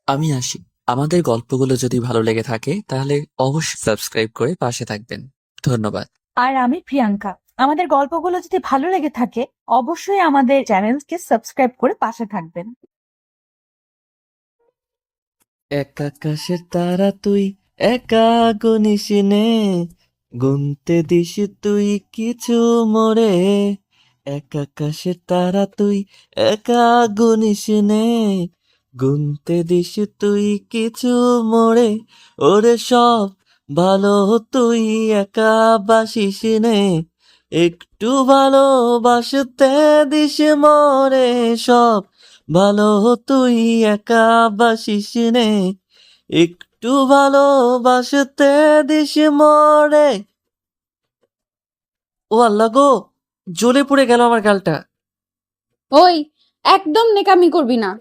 আমি আসি। আমাদের গল্পগুলো যদি ভালো লেগে থাকে তাহলে অবশ্যই সাবস্ক্রাইব করে পাশে থাকবেন। ধন্যবাদ। আর আমি প্রিয়াঙ্কা। আমাদের গল্পগুলো যদি ভালো লেগে থাকে অবশ্যই আমাদের চ্যানেলকে সাবস্ক্রাইব করে পাশে থাকবেন। এক আকাশের তারা তুই, একা গুনিস নে, গুনতে দিস তুই কিছু মোরে। এক আকাশের তারা তুই, একা গুনিস নে, গুনতে দিস তুই কিছু মোরে। ওরে সব ভালো তুই একা বাসিস নে, একটু ভালোবাসতে দিস মরে। সব ভালো তুই একা বাসিস নে, একটু ভালোবাসতে দিস মরে। ও আল্লাহ গো, জ্বলে পুড়ে গেল আমার গালটা। ওই, একদম নেকামি করবি না।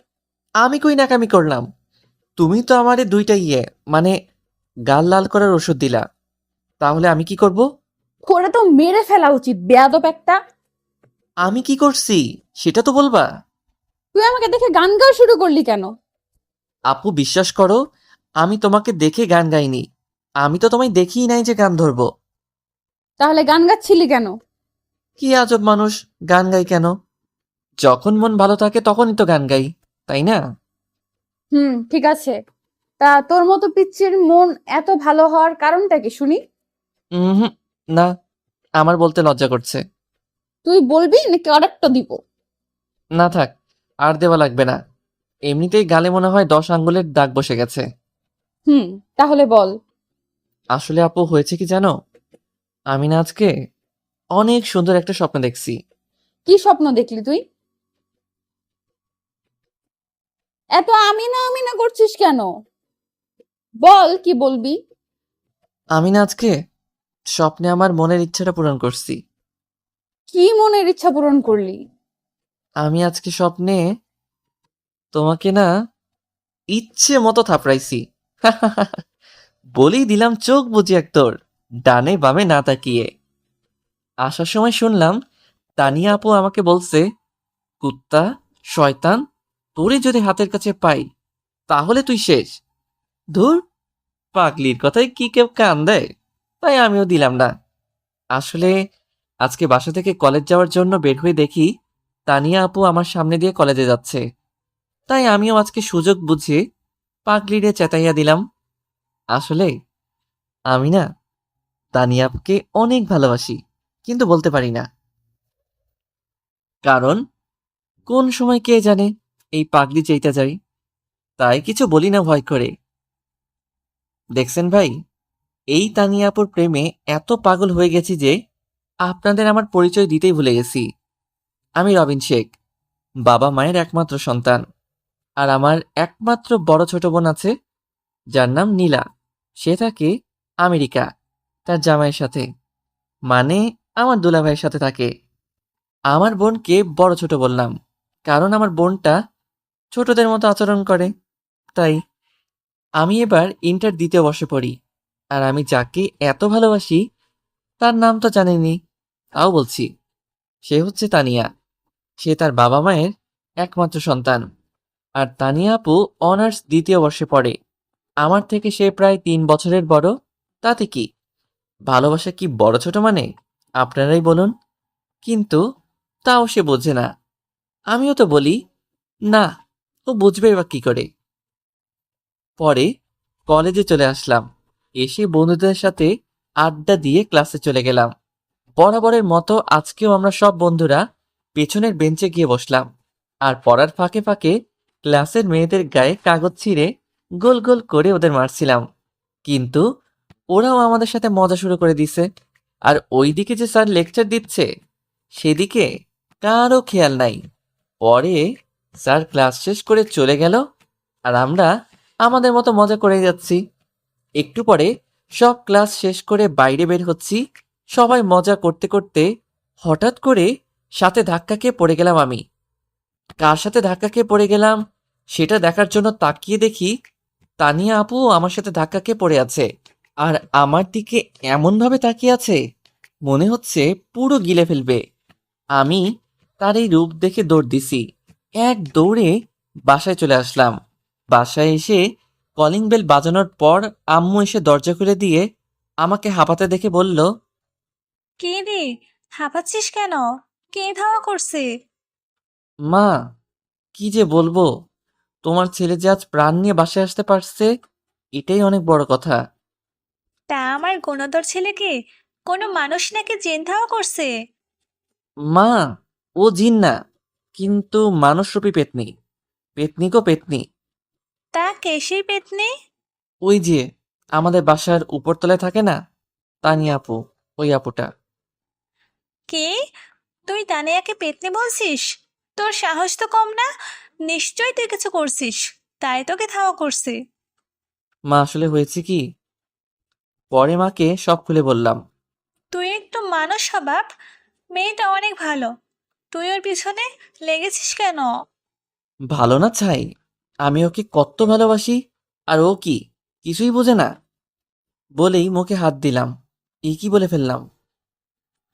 আমি কই নাকামি করলাম? তুমি তো আমারে দুইটা মানে গাল লাল করার ওষুধ দিলা, তাহলে আমি কি করব? ওরে তো মেরে ফেলা উচিত, বেয়াদব একটা। আমি কি করছি সেটা তো বলবা। তুই আমাকে দেখে গান গাওয়া শুরু করলি কেন? আপু বিশ্বাস করো, আমি তোমাকে দেখে গান গাইনি। আমি তো তোমায় দেখিই নাই যে গান ধরবো। তাহলে গান গাচ্ছিলি কেন? কি আজব মানুষ, গান গাই কেন? যখন মন ভালো থাকে তখনই তো গান গাই, তাই না? ঠিক আছে। তা তোর মতো পিচ্চির মন এত ভালো হওয়ার কারণটা কি শুনি? হুম, না, আমার বলতে লজ্জা করছে। তুই বলবি নাকি আরেকটা দিব? না থাক, আর দেওয়া লাগবে না। এমনিতেই গালে মনে হয় 10 আঙ্গুলের দাগ বসে গেছে। হুম, তাহলে বল। আসলে আপু হয়েছে কি জানো, আমি না আজকে অনেক সুন্দর একটা স্বপ্ন দেখছি। কি স্বপ্ন দেখলি তুই? এত আমি না করছিস কেন? বল কি বলবি। আমি না আজকে স্বপ্নে আমার মনের ইচ্ছাটা পূরণ করছি। কি মনের ইচ্ছা পূরণ করলি? আমি আজকে স্বপ্নে তোমাকে না ইচ্ছে মতো থাপড়াইছি। বলেই দিলাম চোখ বুজি এক তোর, ডানে বামে না তাকিয়ে। আসার সময় শুনলাম তানিয়া আপু আমাকে বলছে, কুত্তা, শয়তান, তোরে যদি হাতের কাছে পাই তাহলে তুই শেষ। ধুর, পাগলির কথায় কি কেউ কান দেয়? তাই আমিও দিলাম না। আসলে আজকে বাসা থেকে কলেজ যাওয়ার জন্য বের হয়ে দেখি তানিয়া আপু আমার সামনে দিয়ে কলেজে যাচ্ছে। তাই আমিও আজকে সুযোগ বুঝে পাগলিরে চেতাইয়া দিলাম। আসলে আমি না তানিয়া আপুকে অনেক ভালোবাসি, কিন্তু বলতে পারি না। কারণ কোন সময় কে জানে এই পাগলি চাইতে যাই, তাই কিছু বলি না ভয় করে। দেখছেন ভাই, এই তানিয়া আপুর প্রেমে এত পাগল হয়ে গেছি যে আপনাদের আমার পরিচয় দিতেই ভুলে গেছি। আমি রবিন শেখ, বাবা মায়ের একমাত্র সন্তান। আর আমার একমাত্র বড় ছোট বোন আছে, যার নাম নীলা। সে থাকে আমেরিকা, তার জামাইয়ের সাথে, মানে আমার দুলাভাইয়ের সাথে থাকে। আমার বোনকে বড় ছোট বললাম, কারণ আমার বোনটা ছোটদের মতো আচরণ করে। তাই আমি এবার ইন্টার দ্বিতীয় বর্ষে পড়ি। আর আমি যাকে এত ভালোবাসি তার নাম তো জানেনি, তাও বলছি। সে হচ্ছে তানিয়া। সে তার বাবা মায়ের একমাত্র সন্তান। আর তানিয়া আপু অনার্স দ্বিতীয় বর্ষে পড়ে। আমার থেকে সে প্রায় 3 বছরের বড়। তাতে কি, ভালোবাসা কি বড় ছোট মানে? আপনারাই বলুন। কিন্তু তাও সে বোঝে না। আমিও তো বলি না, ও বুঝবে বা কি করে। পরে কলেজে চলে আসলাম। এসে বন্ধুদের সাথে আড্ডা দিয়ে ক্লাসে চলে গেলাম। বরাবরের মতো আজকেও আমরা সব বন্ধুরা পেছনের বেঞ্চে গিয়ে বসলাম। আর পড়ার ফাঁকে ফাঁকে ক্লাসের মেয়েদের গায়ে কাগজ ছিঁড়ে গোল গোল করে ওদের মারছিলাম। কিন্তু ওরাও আমাদের সাথে মজা শুরু করে দিছে। আর ওইদিকে যে স্যার লেকচার দিচ্ছে সেদিকে কারো খেয়াল নাই। পরে স্যার ক্লাস শেষ করে চলে গেল, আর আমরা আমাদের মতো মজা করে যাচ্ছি। একটু পরে সব ক্লাস শেষ করে বাইরে বের হচ্ছি, সবাই মজা করতে করতে হঠাৎ করে সাথে ধাক্কা খেয়ে পড়ে গেলাম আমি। কার সাথে ধাক্কা খেয়ে পড়ে গেলাম সেটা দেখার জন্য তাকিয়ে দেখি তানিয়া আপু আমার সাথে ধাক্কা খেয়ে পড়ে আছে। আর আমার দিকে এমন ভাবে তাকিয়ে আছে, মনে হচ্ছে পুরো গিলে ফেলবে। আমি তার এই রূপ দেখে দৌড় দিছি। এক দৌড়ে বাসায় চলে আসলাম। বাসায় এসে কলিং বেল বাজানোর পর আম্মু এসে দরজা খুলে দিয়ে আমাকে হাঁপাতে দেখে বলল, কে রে, হাঁপাচ্ছিস কেন? কে ধাওয়া করছে? মা, কি যে বলবো, তোমার ছেলে যে আজ প্রাণ নিয়ে বাসায় আসতে পারছে, এটাই অনেক বড় কথা। তা আমার গুণধর ছেলেকে কোনো মানুষ নাকি জেন ধাওয়া করছে? মা, ও জিন না, কিন্তু মানুষরূপী পেতনি। পেতনি গো পেতনি। তা কে সেই পেতনি? ওই যে আমাদের বাসার উপরতলায় থাকে না, তানি আপু, ওই আপুটা। কে? তুই তানিয়াকে পেতনি বলছিস? তোর সাহস তো কম না। নিশ্চয়ই তুই কিছু করছিস, তাই তোকে ধাওয়া করছে। মা, আসলে হয়েছে কি, পরে মাকে সব খুলে বললাম। তুই একটু মানুষ স্বভাব। মেয়েটা অনেক ভালো, তুই ওর পিছনে লেগেছিস কেন? ভালো না ছাই, আমি ওকে কত ভালোবাসি, আর ও কি কিছুই বোঝে না। বলেই মুখে হাত দিলাম, কি বলে ফেললাম।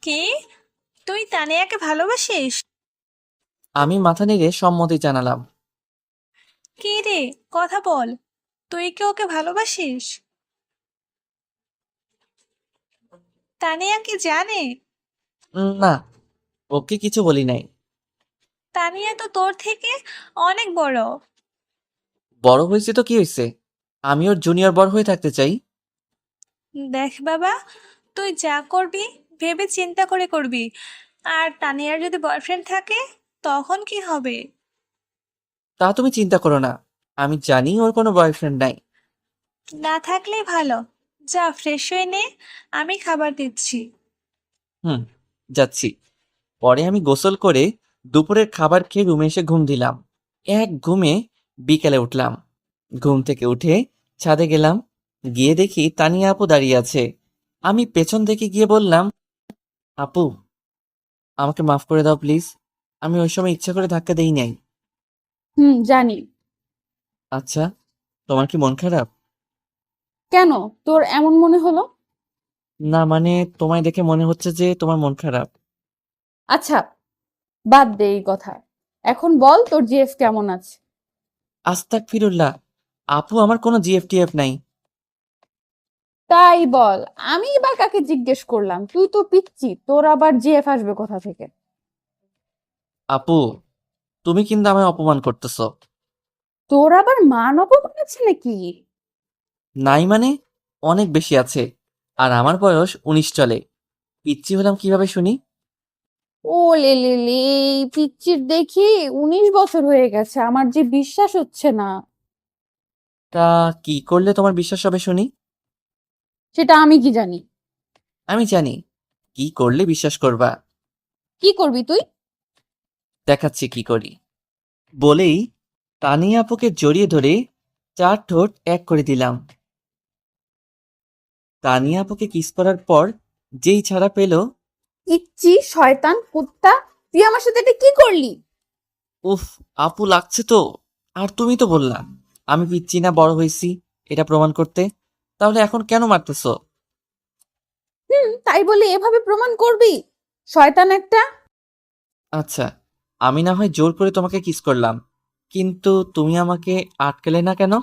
কি? তুই তানিয়াকে ভালোবাসিস? আমি মাথা নেড়ে সম্মতি জানালাম। কি রে, কথা বল। তুই কি ওকে ভালোবাসিস? তানিয়া কি জানে? না, ওকে কিছু বলি নাই। তানিয়া তো তোর থেকে অনেক বড়। বড় হয়েছে তো কি হয়েছে, আমি ওর জুনিয়র বড় হয়ে থাকতে চাই। দেখ বাবা, তুই যা করবি ভেবে চিন্তা করে করবি। আর তানিয়ার যদি বয়ফ্রেন্ড থাকে তখন কি হবে? তা তুমি চিন্তা করো না, আমি জানি ওর কোনো বয়ফ্রেন্ড নাই। না থাকলেই ভালো। যা ফ্রেশ হয়ে নে, আমি খাবার দিচ্ছি। হুম, যাচ্ছি। পরে আমি গোসল করে দুপুরের খাবার খেয়ে রুমে এসে ঘুম দিলাম। এক ঘুমে বিকেলে উঠলাম। ঘুম থেকে উঠে ছাদে গেলাম। গিয়ে দেখি তানিয়া আপু দাঁড়িয়ে আছে। আমি পেছন থেকে গিয়ে বললাম, আপু, আমাকে মাফ করে দাও প্লিজ, আমি ওই সময় ইচ্ছা করে ধাক্কা দেই নাই। জানি। আচ্ছা, তোমার কি মন খারাপ? কেন? তোর এমন মনে হলো? না মানে, তোমায় দেখে মনে হচ্ছে যে তোমার মন খারাপ। আচ্ছা, বাদ দে এই কথা। এখন বল তোর জিএফ কেমন আছে? আস্তাগফিরুল্লাহ, আপু আমার কোনো জিএফটিএফ নাই। তাই বল, আমি বা কাকে জিজ্ঞেস করলাম? তুই তো পিচ্ছি, তোর আবার জিএফ আসবে কোথা থেকে? আপু, তুমি কিন্তু আমায় অপমান করতেছো। তোর আবার মান অপমান আছে নাকি? নাই মানে, অনেক বেশি আছে। আর আমার বয়স 19 চলে, পিচ্ছি হলাম কিভাবে শুনি? ও লে লে লে, এই পিচ্চির দেখি 19 বছর হয়ে গেছে, আমার যে বিশ্বাস হচ্ছে না। তা কি করলে তোমার বিশ্বাস হবে শুনি? সেটা আমি কি জানি? আমি জানি কি করলে বিশ্বাস করবা। কি করবি তুই? দেখাচ্ছি কি করি। বলেই তানিয়া আপুকে জড়িয়ে ধরে 4 ঠোঁট এক করে দিলাম। তানিয়া আপুকে কিস করার পর যেই ছাড়া পেল, পিচ্চি শয়তান কুত্তা, তুই আমার সাথে এটা কি করলি? উফ, আপু লাগছে তো। আর তুমি তো বললা আমি পিচ্ছি না বড় হয়েছি, এটা প্রমাণ করতে। তাহলে এখন কেন মারতেছো? তাই বলে এভাবে প্রমাণ করবি? শয়তান একটা। আচ্ছা, আমি না হয় জোর করে তোমাকে কিস করলাম, কিন্তু তুমি আমাকে আটকালে না কেন?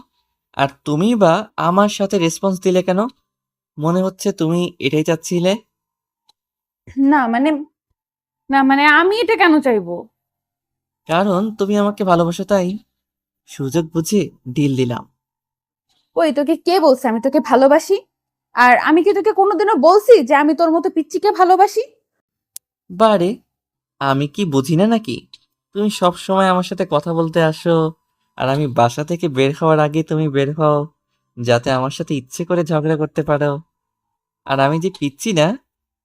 আর তুমি বা আমার সাথে রেসপন্স দিলে কেন? মনে হচ্ছে তুমি এটাই চাচ্ছিলে। না মানে, না মানে আমি এটা কেন চাইবো? কারণ তুমি আমাকে ভালোবাসো তাই। সুযোগ বুঝে ডিল দিলাম। ওই, তোকে কে বলছে আমি তোকে ভালোবাসি? আর আমি কি তোকে কোনোদিনও বলছি যে আমি তোর মতো পিচ্চিকে ভালোবাসি? বারে, আমি কি বুঝি না নাকি? তুমি সব সময় আমার সাথে কথা বলতে আসো, আর আমি বাসা থেকে বের হওয়ার আগে তুমি বের হও, যাতে আমার সাথে ইচ্ছে করে ঝগড়া করতে পারো। আর আমি যে পিচ্ছি না,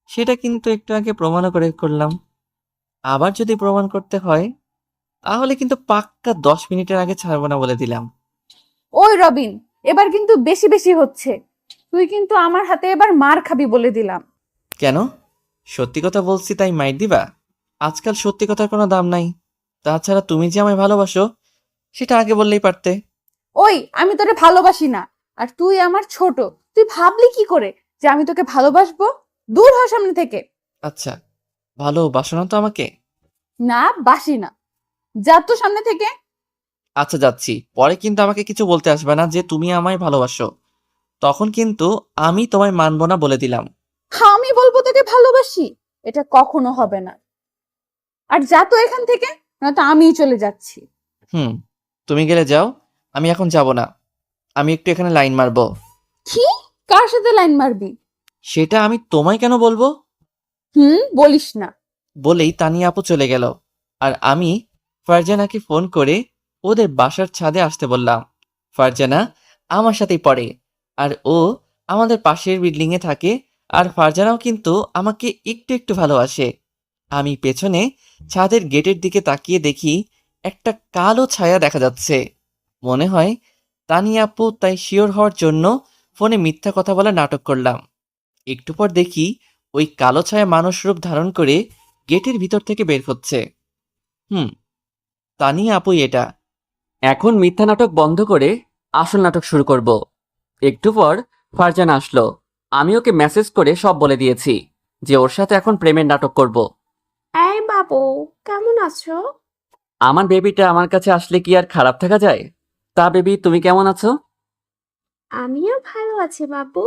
সেটা কিন্তু একটু আগে প্রমাণও করে করলাম। আবার যদি প্রমাণ করতে হয়, তাহলে কিন্তু পাক্কা 10 মিনিটের আগে ছাড়বো না বলে দিলাম। ওই রবিন, এবার কিন্তু বেশি বেশি হচ্ছে। তুই কিন্তু আমার হাতে এবার মার খাবি বলে দিলাম। কেন? সত্যি কথা বলছি তাই মাইর দিবা? আজকাল সত্যি কথার কোনো দাম নাই। তাছাড়া তুমি যে আমায় ভালোবাসো, সেটা আগে বললেই পারতে। ওই, আমি তোরে ভালোবাসি না। আর তুই আমার ছোট, তুই ভাবলি কি করে যে আমি তোকে ভালোবাসবো? দূর হ সামনে থেকে। আচ্ছা, ভালোবাসো না তো আমাকে? না, বাসি না। যা তো সামনে থেকে। আচ্ছা যাচ্ছি, পরে কিন্তু আমাকে কিছু বলতে আসবে না যে তুমি আমায় ভালোবাসো। তখন কিন্তু আমি তোমায় মানবো না বলে দিলাম। আমি বলবো তোকে ভালোবাসি? এটা কখনো হবে না। আর যা তো এখান থেকে, না তো আমিই চলে যাচ্ছি। হুম, তুমি গেলে যাও, আমি এখন যাব না। আমি একটু এখানে লাইন মারবো। কি? কার সাথে লাইন মারবি? সেটা আমি তোমায় কেন বলবো? বলিস না। বলেই তানিয়া আপু চলে গেল। আর আমি ফারজানাকে ফোন করে ওদের বাসার ছাদে আসতে বললাম। ফারজানা আমার সাথেই পড়ে, আর ও আমাদের পাশের বিল্ডিং এ থাকে। আর ফারজানাও কিন্তু আমাকে একটু একটু ভালোবাসে। আমি পেছনে ছাদের গেটের দিকে তাকিয়ে দেখি একটা কালো ছায়া দেখা যাচ্ছে। মনে হয় তানিয়া আপু, তাই শিওর হওয়ার জন্য ফোনে মিথ্যা কথা বলা নাটক করলাম। একটু পর দেখি ওই কালো ছায়া মানুষ রূপ ধারণ করে গেটের ভিতর থেকে বের হচ্ছে। তানিয়া আপুই এটা। এখন মিথ্যা নাটক বন্ধ করে আসল নাটক শুরু করব। একটু পর ফারজানা আসলো। আমি ওকে মেসেজ করে সব বলে দিয়েছি যে ওর সাথে এখন প্রেমের নাটক করব। এই বাবু, কেমন আছো? আমার বেবিটা আমার কাছে আসলে কি আর খারাপ থাকা যায়? তা বেবি, তুমি কেমন আছো? আমিও ভালো আছি বাবু।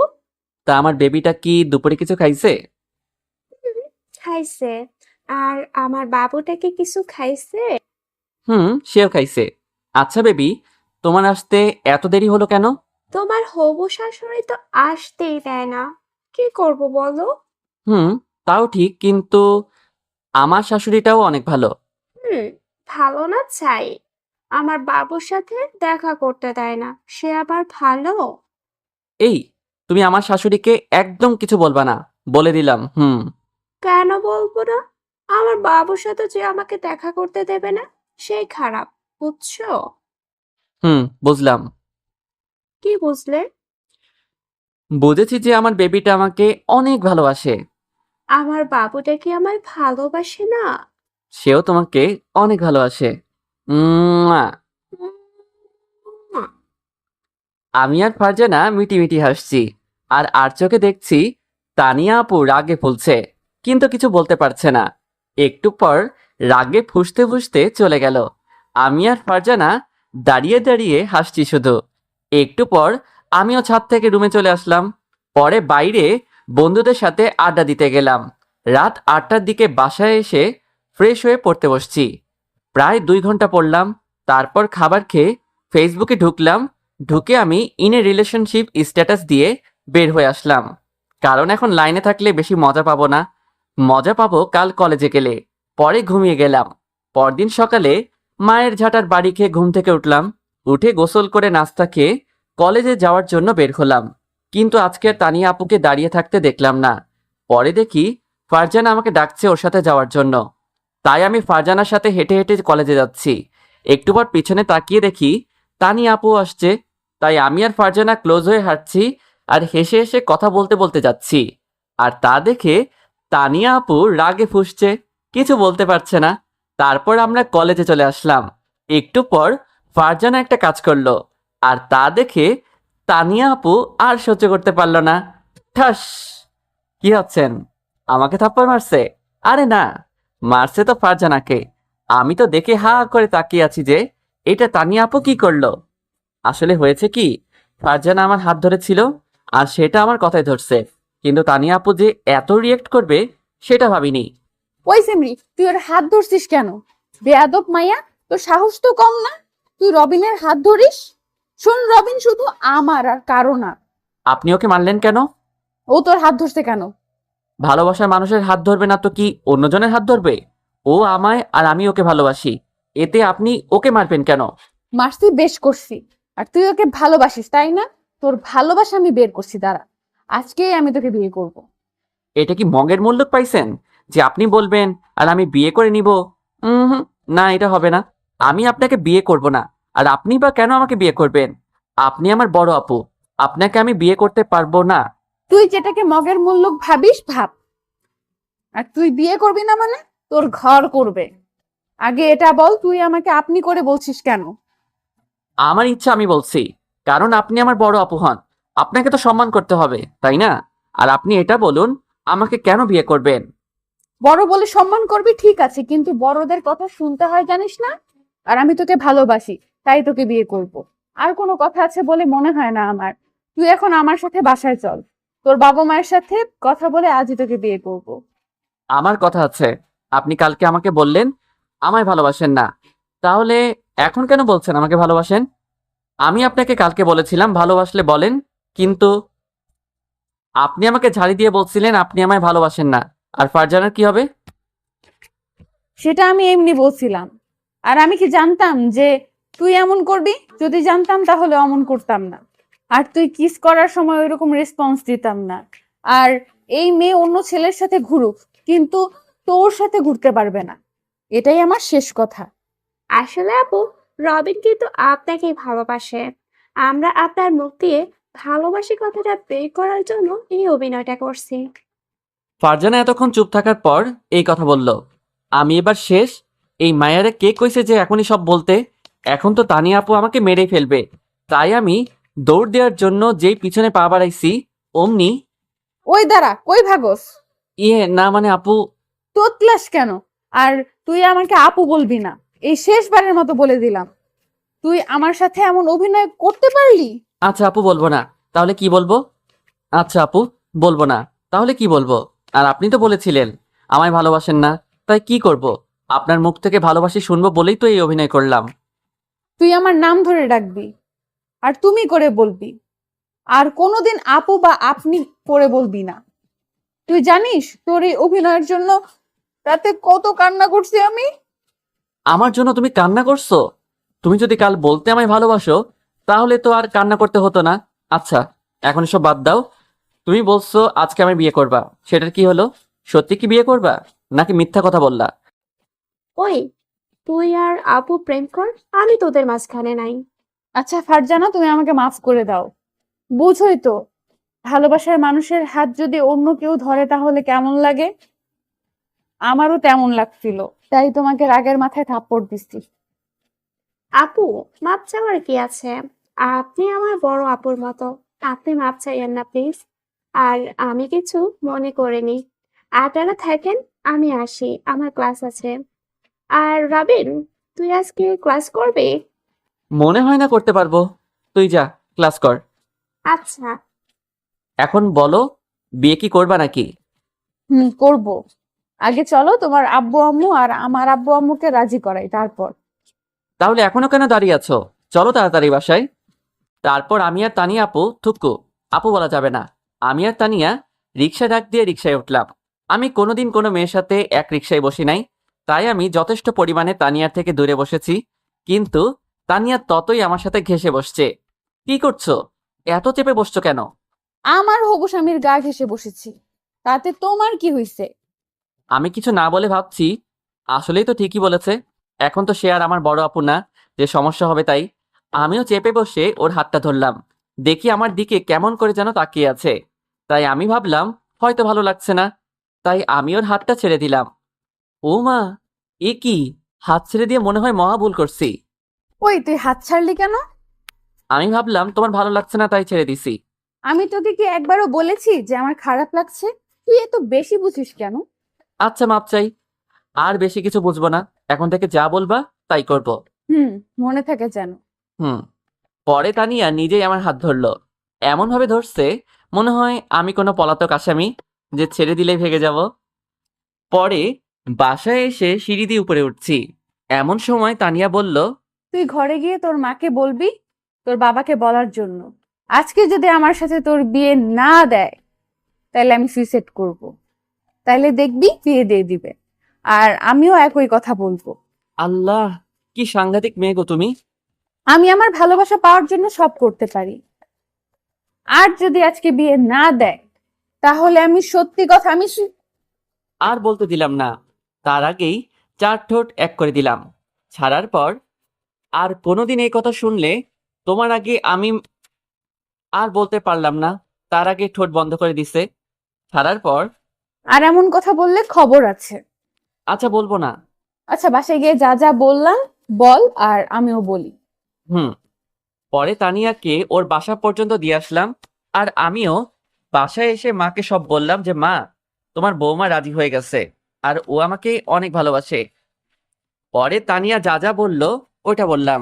তা আমার বেবিটা কি দুপুরে কিছু খাইছে? হুম, খাইছে। আর আমার বাবুটাকে কিছু খাইছে? সেও খাইছে। আচ্ছা বেবি, তোমার আসতে এত দেরি হলো কেন? তোমার হবু শাশুড়ি তো আসতেই দেয় না, কি করব বলো? হুম, তাও ঠিক, কিন্তু আমার শাশুড়িটাও অনেক ভালো। হুম, ভালো না চাই, আমার বাবুর সাথে দেখা করতে দেয় না, সে আবার ভালো? এই, তুমি আমার শাশুড়িকে একদম কিছু বলবা না, বলে দিলাম। কেন বলবো না? আমার বাবুর সাথে যে আমাকে দেখা করতে দেবে না, সেই খারাপ, বুঝছো? বুঝলাম। কি বুঝলে? বুঝেছি যে আমার বেবিটা আমাকে অনেক ভালোবাসে। আমার বাবুটা কি আমায় ভালোবাসে না? সেও তোমাকে অনেক ভালোবাসে। উম্মুয়া। উম, আমি আর ফারজানা মিটিমিটি হাসছি। আর চোখে দেখছি তানিয়া আপু রাগে ফুলছে, কিন্তু কিছু বলতে পারছে না। একটু পর রাগে ফুঁসতে ফুঁসতে চলে গেল। আমি আর ফারজানা দাঁড়িয়ে দাঁড়িয়ে হাসছি শুধু। একটু পর আমিও ছাদ থেকে রুমে চলে আসলাম। পরে বাইরে বন্ধুদের সাথে আড্ডা দিতে গেলাম। রাত 8টার দিকে বাসায় এসে ফ্রেশ হয়ে পড়তে বসছি। প্রায় 2 ঘন্টা পড়লাম। তারপর খাবার খেয়ে ফেসবুকে ঢুকলাম। ঢুকে আমি ইন এ রিলেশনশিপ স্ট্যাটাস দিয়ে বের হয়ে আসলাম, কারণ এখন লাইনে থাকলে বেশি মজা পাবো না। মজা পাবো কাল কলেজে গেলে। পরে ঘুমিয়ে গেলাম। পরদিন সকালে মায়ের ঝাঁটার বাড়ি খেয়ে ঘুম থেকে উঠলাম। উঠে গোসল করে নাস্তা খেয়ে কলেজে যাওয়ার জন্য বের হলাম। কিন্তু আজকে আর তানিয়া আপুকে দাঁড়িয়ে থাকতে দেখলাম না। পরে দেখি ফারজানা আমাকে ডাকছে ওর সাথে যাওয়ার জন্য। তাই আমি ফারজানার সাথে হেঁটে হেঁটে কলেজে যাচ্ছি। একটু পর পিছনে তাকিয়ে দেখি তানিয়া আপু আসছে। তাই আমি আর ফারজানা ক্লোজ হয়ে হাঁটছি আর হেসে হেসে কথা বলতে বলতে যাচ্ছি। আর তা দেখে তানিয়া আপু রাগে ফুঁসছে, কিছু বলতে পারছে না। তারপর আমরা কলেজে চলে আসলাম। একটু পর ফারজানা একটা কাজ করলো, আর তা দেখে তানিয়া আপু আর সহ্য করতে পারলো না। ঠাস! কি হচ্ছেন? আমাকে থাপ্পড় মারছে? আরে না, মারছে তো ফারজানাকে। আমি তো দেখে হা করে তাকিয়ে আছি যে এটা তানিয়া আপু কি করলো। আসলে হয়েছে কি, ফারজানা আমার হাত ধরেছিল আর সেটা আমার কথায় ধরছে, কিন্তু তানিয়া আপু যে এত রিয়েক্ট করবে সেটা ভাবিনি। ওই সেমরি, তুই ওর হাত ধরছিস কেন? বেয়াদব মাইয়া, তোর সাহস তো কম না, তুই রবিনের হাত ধরিস? শোন, রবিন শুধু আমার আর কারো না। আপনি ওকে মানলেন কেন? ও তোর হাত ধরছে কেন? ভালোবাসার মানুষের হাত ধরবে না তো কি অন্যজনের হাত ধরবে? ও আমায় আর আমি ওকে ভালোবাসি, এতে আপনি ওকে মারবেন কেন? মারছি বেশ করছি। আর তুই ওকে ভালোবাসিস, তাই না? তোর ভালোবাসা আমি বের করছি, দাঁড়া, আজকেই আমি তোকে বিয়ে করব। এটা কি মগের মূল্য পাইছেন যে আপনি বলবেন আর আমি বিয়ে করে নিব? হুম, না, এটা হবে না। আমি আপনাকে বিয়ে করব না। আর আপনি বা কেন আমাকে বিয়ে করবেন? আপনি আমার বড় আপু, আপনাকে আমি বিয়ে করতে পারবো না। তুই যেটাকে মগের মূল্য ভাবিস ভাব, আর তুই বিয়ে করবি না মানে তোর ঘর করবে। আগে এটা বল, তুই আমাকে আপনি করে বলছিস কেন? আমার ইচ্ছা আমি বলছি, কারণ আপনি আমার বড় আপু হন। আপনাকে তো সম্মান করতে হবে, তাই না? আর আপনি এটা বলুন, আমাকে কেন বিয়ে করবেন? বড় বলে সম্মান করবি, ঠিক আছে, কিন্তু বড়দের কথা শুনতে হয় জানিস না? আর আমি তোকে ভালোবাসি, তাই তোকে বিয়ে করব। আর কোনো কথা আছে বলে মনে হয় না আমার। তুই এখন আমার সাথে বাসায় চল, তোর বাবা মায়ের সাথে কথা বলে আজই তোকে বিয়ে করব। আমার কথা আছে। আপনি কালকে আমাকে বললেন আমায় ভালোবাসেন না, তাহলে এখন কেন বলছেন আমাকে ভালোবাসেন? আমি আপনাকে কালকে বলেছিলাম ভালোবাসলে বলেন, কিন্তু আপনি আমাকে ঝাড়ি দিয়ে বলছিলেন আপনি আমায় ভালোবাসেন না। আর ফারজানার কি হবে? সেটা আমি এমনি বলছিলাম। আর আমি কি জানতাম যে তুই এমন করবি? যদি জানতাম তাহলে অমন করতাম না। আর তুই কিস করার সময় ওইরকম রেসপন্স দিতাম না। আর এই মেয়ে অন্য ছেলের সাথে ঘুরুক, কিন্তু তোর সাথে ঘুরতে পারবে না। এটাই আমার শেষ কথা। আসলে আপু, রবিন কিন্তু আপনাকেই ভালোবাসে। আমরা আপনার মুখ দিয়ে ভালোবাসি কথাটা বের করার জন্য এই অভিনয়টা করছি। ফারজানা এতক্ষণ চুপ থাকার পর এই কথা বলল। আমি এবার শেষ। এই মায়ারে কে কইছে যে এখনই সব বলতে? এখন তো তানিয়া আপু আমাকে মেরেই ফেলবে। তাই আমি দৌড় দেওয়ার জন্য যেই পিছনে পা বাড়াইছি, অমনি ওই দাঁড়া, কই ভাগস? না মানে আপু। তোতলাস কেন? আর তুই আমাকে আপু বলবি না, এই শেষবারের মতো বলে দিলাম। তুই আমার সাথে এমন অভিনয় করতে পারলি? আচ্ছা আপু বলবো না, তাহলে কি বলবো? আচ্ছা আপু বলবো না, তাহলে কি বলবো? আর আপনি তো বলেছিলেন আমায় ভালোবাসেন না, তাই কি করব? আপনার মুখ থেকে ভালোবাসি শুনবো বলেই তো এই অভিনয় করলাম। তুই আমার নাম ধরে ডাকবি, আর তুমি করে বলবি। আর কোনোদিন আপু বা আপনি করে বলবি না। তুই জানিস তোর এই অভিনয়ের জন্য রাতে কত কান্না করছি আমি? আমার জন্য তুমি কান্না করছো? তুমি যদি কাল বলতে আমায় ভালোবাসো, তাহলে তো আর কান্না করতে হতো না। আচ্ছা এখন এসব বাদ দাও। তুমি বলছো আজকে আমায় বিয়ে করবা, সেটার কি হলো? সত্যি কি বিয়ে করবা, নাকি মিথ্যা কথা বললা? ওই, তুই আর আপু প্রেম কর, আমি তোদের মাঝখানে নাই। আচ্ছা ফারজানা, তুমি আমাকে মাফ করে দাও। বুঝোই তো, ভালোবাসার মানুষের হাত যদি অন্য কেউ ধরে তাহলে কেমন লাগে। আমারও তেমন লাগছিল, তাই তোমাকে রাগের মাথায় থাপ্পড় দিচ্ছি। আপু, মাপ চাওয়ার কি আছে? আপনি আমার বড় আপুর মতো। আপনি মাপ চাইয়েন না প্লিজ। আর আমি কিছু মনে করিনি। আপনারা থাকেন, আমি আসি, আমার ক্লাস আছে। আর রবিন, তুই আজকে ক্লাস করবি? মনে হয় না করতে পারবো। তুই যা, ক্লাস কর। আচ্ছা। এখন বলো, বিয়ে কি করবা নাকি? করব। আগে চলো তোমার আব্বু আম্মু আর আমার আব্বু আম্মুকে রাজি করাই, তারপর। তাহলে এখনো কেন দাঁড়িয়ে আছো? চলো তাড়াতাড়ি বাসায়। তারপর আমি আর তানিয়া আপু, থুকু আপু বলা যাবে না, আমি আর তানিয়া রিক্সা ডাক দিয়ে রিক্সায় উঠলাম। আমি কোনোদিন কোনো মেয়ের সাথে এক রিক্সায় বসি নাই, তাই আমি যথেষ্ট পরিমাণে তানিয়ার থেকে দূরে বসেছি। কিন্তু তানিয়া ততই আমার সাথে ঘেঁষে বসছে। কি করছো? এত চেপে বসছো কেন? আমার হবু স্বামীর গা ঘেঁষে বসেছি, তাতে তোমার কি হইছে? আমি কিছু না বলে ভাবছি, আসলেই তো ঠিকই বলেছে। এখন তো সে আর আমার বড় আপু না যে সমস্যা হবে, তাই আমিও চেপে বসে ওর হাতটা ধরলাম। দেখি আমার দিকে কেমন করে যেন তাকিয়ে আছে, তাই আমি ভাবলাম হয়তো ভালো লাগছে না, তাই আমি ওর হাতটা ছেড়ে দিলাম। ও মা, এ কি! হাত ছেড়ে দিয়ে মনে হয় মহা ভুল করছি। ওই তুই হাত ছাড়লি কেন? আমি ভাবলাম তোমার ভালো লাগছে না, তাই ছেড়ে দিছি। আমি তোকে কি একবারও বলেছি যে আমার খারাপ লাগছে? তুই এত বেশি বুঝিস কেন? আচ্ছা মাপ চাই, আর বেশি কিছু বুঝবো না। এখন থেকে যা বলবা তাই করব। মনে থাকে যেন। হুম। পরে তানিয়া নিজেই আমার হাত ধরলো, এমন ভাবে ধরছে মনে হয় আমি কোনো পলাতক আসামি যে ছেড়ে দিলেই ভেগে যাব। পরে বাসায় এসে সিঁড়ি দিয়ে উপরে উঠছি, এমন সময় তানিয়া বলল, তুই ঘরে গিয়ে তোর মাকে বলবি তোর বাবাকে বলার জন্য আজকে যদি আমার সাথে তোর বিয়ে না দেয় তাহলে আমি সুইসাইড করব। তাইলে দেখবি বিয়ে দিয়ে দিবে। আর আমিও একই কথা বলবো। আল্লাহ, কি সাংঘাতিক মেয়ে গো তুমি! আমি আমার ভালোবাসা পাওয়ার জন্য সব করতে পারি। আর যদি আজকে বিয়ে না দেয় তাহলে আমি সত্যি কথা আর বলতে দিলাম না, তার আগেই চার ঠোঁট এক করে দিলাম। ছাড়ার পর আর কোনোদিন এই কথা শুনলে তোমার আগে আমি আর বলতে পারলাম না, তার আগে ঠোঁট বন্ধ করে দিছে। ছাড়ার পর আর এমন কথা বললে খবর আছে। আচ্ছা বলবো না। আচ্ছা বাসায় গিয়ে যা যা বললাম বল, আর আমিও বলি। হুম। পরে তানিয়াকে ওর বাসা পর্যন্ত দিয়ে আসলাম, আর আমিও বাসায় এসে মাকে সব বললাম যে মা, তোমার বৌমা রাজি হয়ে গেছে, আর ও আমাকে অনেক ভালোবাসে। পরে তানিয়া যা যা বলল ওটা বললাম।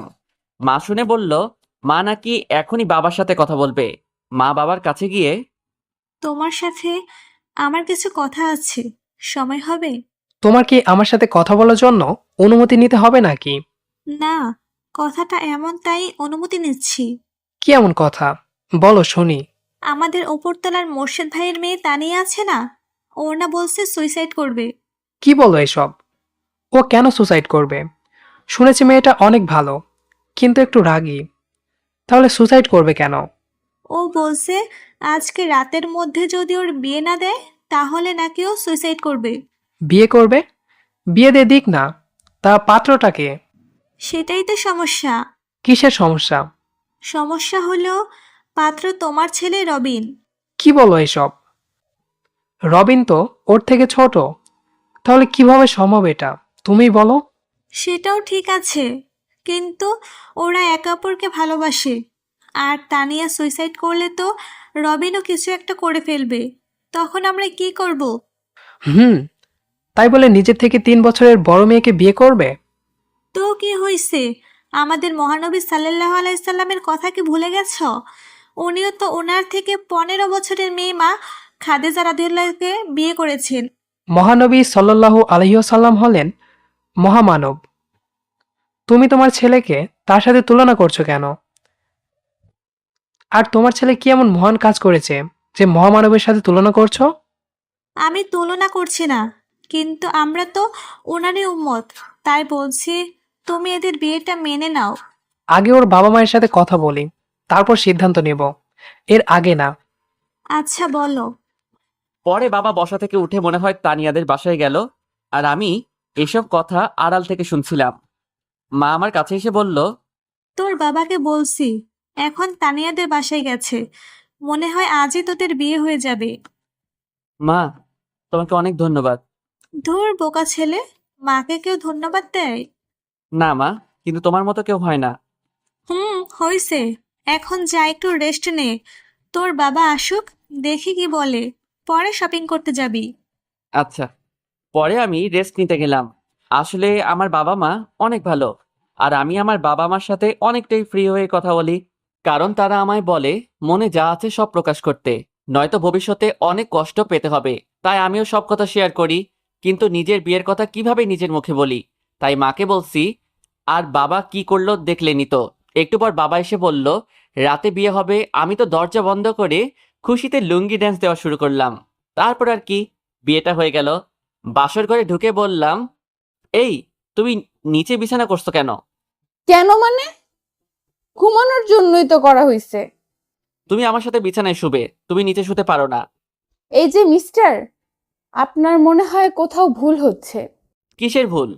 মা শুনে বলল, মা নাকি এখনই বাবার সাথে কথা বলবে। মা বাবার কাছে গিয়ে, তোমার সাথে আমার কিছু কথা আছে, সময় হবে? তোমার কি আমার সাথে কথা বলার জন্য অনুমতি নিতে হবে নাকি? না, কথাটা এমন তাই অনুমতি নিচ্ছি। কি এমন কথা? বলো শুনি। আমাদের ওপরতলার মোর্শেদ ভাইয়ের মেয়ে তানিয়া আছে না, ওর না বলছে সুইসাইড করবে। কি বলো এসব? ও কেন সুসাইড করবে? শুনেছি মেয়েটা অনেক ভালো, কিন্তু একটু রাগী। তাহলে সুসাইড করবে কেন? ও বলছে আজকে রাতের মধ্যে যদি ওর বিয়ে না দেয় তাহলে নাকি ও সুইসাইড করবে। বিয়ে করবে? বিয়ে দিয়ে দিক না। তা পাত্রটাকে? সেটাই তো সমস্যা। কিসের সমস্যা? সমস্যা হলো পাত্র তোমার ছেলে রবিন। কি বলো এসব? রবিন তো ওর থেকে ছোট। তাহলে কিভাবে সম্ভব এটা? তুমিই বলো। সেটাও ঠিক আছে, কিন্তু ওরা একে অপরকে ভালোবাসে। আর তানিয়া সুইসাইড করলে তো রবিনও কিছু একটা করে ফেলবে, তখন আমরা কি করব? হুম, তাই বলে নিজের থেকে 3 বছরের বড় মেয়েকে বিয়ে করবে? তো কি হয়েছে? আমাদের মহানবী সাল্লাল্লাহু আলাইহি সাল্লামের কথা কি ভুলে গেছ? উনিও তো ওনার থেকে 15 বছরের মেয়ে মা খাদিজা রাদিয়াল্লাহুকে বিয়ে করেছেন। মহানবী সাল্লাল্লাহু আলাইহি ওয়াসাল্লাম হলেন মহামানব। তুমি তোমার ছেলেকে তার সাথে তুলনা করছো কেন? আর তোমার ছেলে কি এমন মহান কাজ করেছে যে মহামানবের সাথে তুলনা করছো? আমি তুলনা করছি না, কিন্তু আমরা তো ওনারই উম্মত, তাই বলছি তুমি এদের বিয়েটা মেনে নাও। আগে ওর বাবা মায়ের সাথে কথা বলি, তারপর সিদ্ধান্ত নেব। এর আগে না। আচ্ছা বলো। পরে বাবা বসা থেকে উঠে মনে হয় তানিয়াদের বাসায় গেল, আর আমি এসব কথা আড়াল থেকে শুনছিলাম। মা আমার কাছে এসে বলল, তোর বাবাকে বলছি এখন তানিয়াদের বাসায় গেছে, মনে হয় আজই তোদের বিয়ে হয়ে যাবে। মা তোমাকে অনেক ধন্যবাদ। ধুর বোকা ছেলে, মাকে কেউ ধন্যবাদ দেয়? না মা, কিন্তু তোমার মতো কেউ হয় না। হয়েছে, এখন যা একটু রেস্ট নে। তোর বাবা আসুক, দেখি কি বলে, পরে শপিং করতে যাবি। আচ্ছা। পরে আমি রেস্ট নিতে গেলাম। আসলে আমার বাবা মা অনেক ভালো, আর আমি আমার বাবা মার সাথে অনেকটাই ফ্রি হয়ে কথা বলি, কারণ তারা আমায় বলে মনে যা আছে সব প্রকাশ করতে, নয়তো ভবিষ্যতে অনেক কষ্ট পেতে হবে। তাই আমিও সব কথা শেয়ার করি, কিন্তু নিজের বিয়ের কথা কিভাবে নিজের মুখে বলি। তাই মাকে বলছি, আর বাবা কি করলো দেখলেনি তো। একটু পর বাবা এসে বলল রাতে বিয়ে হবে। আমি তো দরজা বন্ধ করে খুশিতে লুঙ্গি ড্যান্স দেওয়া শুরু করলাম। তারপর আর কি, বিয়েটা হয়ে গেল। বাসর ঘরে ঢুকে বললাম, এই তুমি নিচে বিছানা করছো কেন? কেন মানে? ঘুমানোর জন্যই তো করা হয়েছে। তুমি আমার সাথে বিছানায় শুবে, তুমি নিচে শুতে পারো না। এই যে মিস্টার, আপনার মনে হয় কোথাও ভুল হচ্ছে। কিসের ভুল?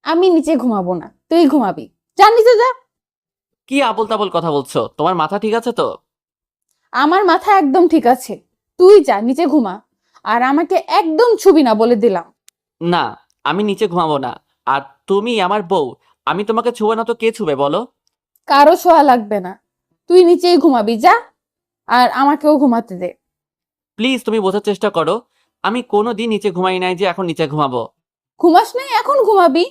আমি নিচে ঘুমাবো না, তুই ঘুমাবি। যা নিচে যা। কি আবোল তাবোল কথা বলছো? তোমার মাথা ঠিক আছে তো? আমার মাথা একদম ঠিক আছে, তুই যা নিচে ঘুমা। আর আমাকে একদম ছুবি না বলে দিলাম। না, আমি নিচে ঘুমাবো না। আর তুমি আমার বউ, আমি তোমাকে ছুবে না তো কে ছুবে বলো? কারো ছোঁয়া লাগবে না, তুই নিচেই ঘুমাবি যা। আর আমাকেও ঘুমাতে দে। প্লিজ তুমি বোঝার চেষ্টা করো, আমি কোনো দিন নিচে ঘুমাই নাই যে এখন নিচে ঘুমাবো। ঘুমাস নাই, এখন ঘুমাবি।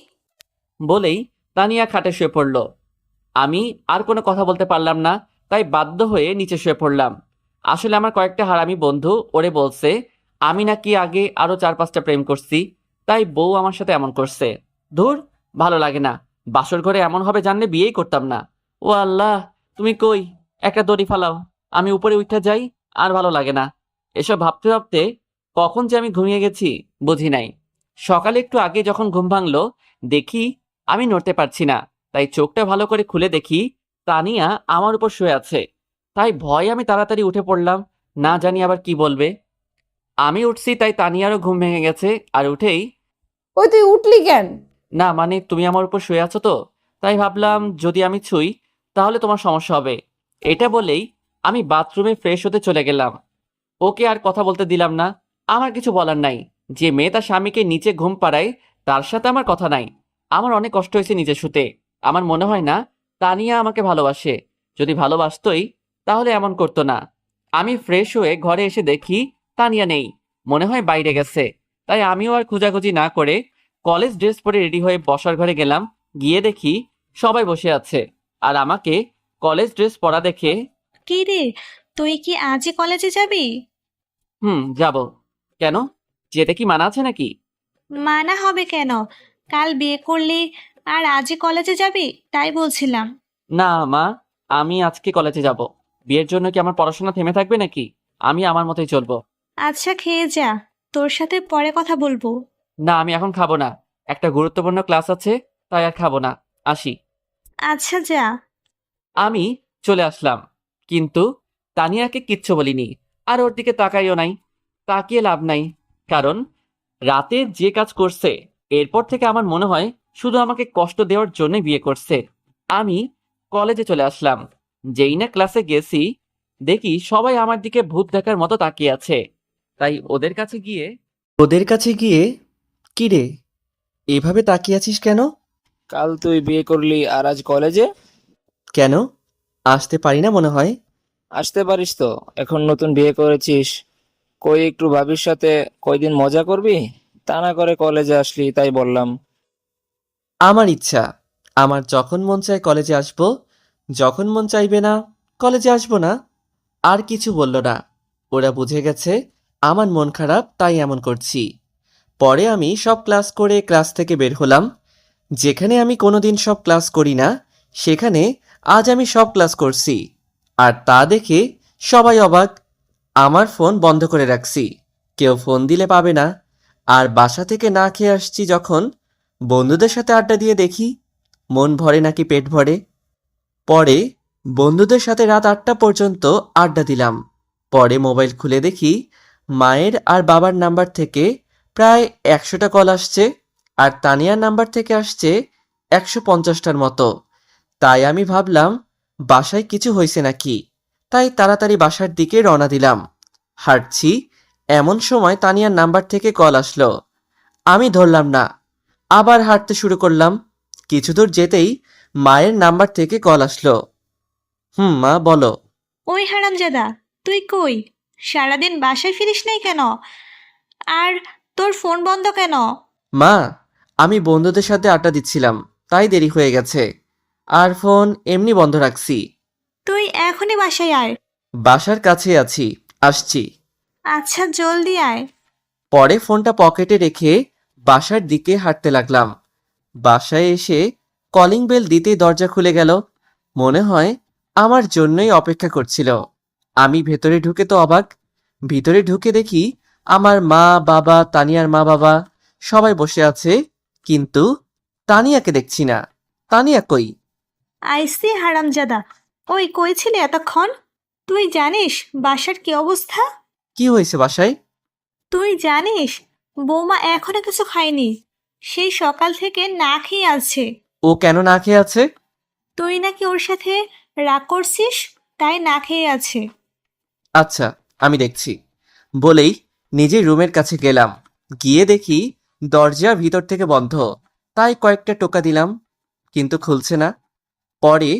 বলেই তানিয়া খাটে শুয়ে পড়ল। আমি আর কোনো কথা বলতে পারলাম না, তাই বাধ্য হয়ে নিচে শুয়ে পড়লাম। আসলে আমার কয়েকটা হারামি বন্ধু ওরে বলছে আমি নাকি আগে আরো 4-5টা প্রেম করছি, তাই বউ আমার সাথে এমন করছে। ধুর, ভালো লাগে না। বাসর ঘরে এমন হবে জানলে বিয়েই করতাম না। ও আল্লাহ, তুমি কই, একটা দড়ি ফালাও, আমি উপরে উঠে যাই। আর ভালো লাগে না। এসব ভাবতে ভাবতে কখন যে আমি ঘুমিয়ে গেছি বুঝি নাই। সকালে একটু আগে যখন ঘুম ভাঙলো, দেখি আমি নড়তে পারছি না। তাই চোখটা ভালো করে খুলে দেখি তানিয়া আমার উপর শুয়ে আছে। তাই ভয়ে আমি তাড়াতাড়ি উঠে পড়লাম, না জানি আবার কি বলবে। আমি উঠছি তাই তানিয়ারও ঘুম ভেঙে গেছে, আর উঠেই, ওই তুই উঠলি কেন? না মানে তুমি আমার উপর শুয়ে আছো তো, তাই ভাবলাম যদি আমি ছুই তাহলে তোমার সমস্যা হবে। এটা বলেই আমি বাথরুমে ফ্রেশ হতে চলে গেলাম। ওকে আর কথা বলতে দিলাম না। আমার কিছু বলার নাই। যে মেয়ে তার স্বামীকে নিচে ঘুম পাড়ায় তার সাথে আমার কথা নাই। আমার অনেক কষ্ট হয়েছে নিচে শুতে। আমার মনে হয় না তানিয়া আমাকে ভালোবাসে। যদি ভালোবাসতোই তাহলে এমন করতো না। আমি ফ্রেশ হয়ে ঘরে এসে দেখি তানিয়া নেই, মনে হয় বাইরে গেছে। তাই আমিও আর খোঁজাখুঁজি না করে কলেজ ড্রেস পরে রেডি হয়ে বসার ঘরে গেলাম। গিয়ে দেখি সবাই বসে আছে, আর আমাকে কলেজ ড্রেস পরা দেখে, কি রে, তুই কি আজই কলেজে যাবি? যাব। কেন, যেতে কি মানা আছে নাকি? মানা হবে কেন? কাল বিয়ে করলি আর আজই কলেজে যাবি, তাই বলছিলাম। না মা, আমি আজকে কলেজে যাব। বিয়ের জন্য কি আমার পড়াশোনা থেমে থাকবে নাকি? আমি আমার মতোই চলবো। আচ্ছা, খেয়ে যা, তোর সাথে পরে কথা বলবো। না, আমি এখন খাবো না। একটা গুরুত্বপূর্ণ ক্লাস আছে, তাই আর খাবো না। আসি। আচ্ছা, যা। আমি চলে আসলাম, কিন্তু তানিয়াকে কিচ্ছু বলিনি। আর ওর দিকে তাকাইও নাই। তাকিয়ে লাভ নাই, কারণ রাতে যে কাজ করছে, এরপর থেকে আমার মনে হয় শুধু আমাকে কষ্ট দেওয়ার জন্য বিয়ে করছে। আমি কলেজে চলে আসলাম। যেই না ক্লাসে গেছি, দেখি সবাই আমার দিকে ভূত দেখার মতো তাকিয়ে আছে। তাই ওদের কাছে গিয়ে, কি রে, এভাবে তাকিয়ে আছিস কেন? কাল তুই বিয়ে করলি আর আজ কলেজে? কেন, আসতে পারি না মনে হয়? আসতে পারিস তো, এখন নতুন বিয়ে করেছিস। কই একটু ভাবির সাথে কয়দিন মজা করবি? তা না করে কলেজে আসলি, তাই বললাম। আমার ইচ্ছা, আমার যখন মন চায় কলেজে আসবো, যখন মন চাইবে না কলেজে আসবো না। আর কিছু বলল না। ওরা বুঝে গেছে আমার মন খারাপ, তাই এমন করছি। পরে আমি সব ক্লাস করে ক্লাস থেকে বের হলাম। যেখানে আমি কোনোদিন সব ক্লাস করি না, সেখানে আজ আমি সব ক্লাস করছি। আর তা দেখে সবাই অবাক। আমার ফোন বন্ধ করে রাখছি, কেউ ফোন দিলে পাবে না। আর বাসা থেকে না খেয়ে আসছি যখন, বন্ধুদের সাথে আড্ডা দিয়ে দেখি মন ভরে নাকি পেট ভরে। পরে বন্ধুদের সাথে রাত 8টা পর্যন্ত আড্ডা দিলাম। পরে মোবাইল খুলে দেখি মায়ের আর বাবার নাম্বার থেকে প্রায় 100টা কল আসছে, আর তানিয়ার নাম্বার থেকে আসছে 150টার মতো। তাই আমি ভাবলাম বাসায় কিছু হয়েছে নাকি, তাই তাড়াতাড়ি বাসার দিকে রওনা দিলাম। হাঁটছি, এমন সময় তানিয়ার নাম্বার থেকে কল আসলো। আমি ধরলাম না, আবার হাঁটতে শুরু করলাম। কিছু দূর যেতেই মায়ের নাম্বার থেকে কল আসলো। মা বলো। ওই হারামজাদা, তুই কই? সারাদিন বাসায় ফিরিস নাই কেন? আর তোর ফোন বন্ধ কেন? মা, আমি বন্ধুদের সাথে আড্ডা দিচ্ছিলাম, তাই দেরি হয়ে গেছে। আর ফোন এমনি বন্ধ রাখছি। তুই এখনই বাসায় আয়। বাসার কাছে আছি, আসছি। আচ্ছা, জলদি আয়। পরে ফোনটা পকেটে রেখে বাসার দিকে হাঁটতে লাগলাম। বাসায় এসে কলিং বেল দিতেই দরজা খুলে গেল। মনে হয় আমার জন্যই অপেক্ষা করছিল। আমি ভেতরে ঢুকে তো অবাক। ভিতরে ঢুকে দেখি আমার মা বাবা, তানিয়ার মা বাবা সবাই বসে আছে, কিন্তু তানিয়াকে দেখছি না। তানিয়া কই? আইসি হারামজাদা, ওই কই ছিলি এতক্ষণ? তুই জানিস বাসার কি অবস্থা? কি হয়েছে বাসায়? তুই জানিস বৌমা এখনো কিছু খায়নি, সেই সকাল থেকে না খেয়ে আছে। ও কেন না খেয়ে আছে? তুই নাকি ওর সাথে রাগ করছিস, তাই না খেয়ে আছে। আচ্ছা, আমি দেখছি বলেই নিজের রুমের কাছে গেলাম। গিয়ে দেখি দরজা ভিতর থেকে বন্ধ। তাই কয়েকটা টোকা দিলাম, কিন্তু খুলছে না। পরে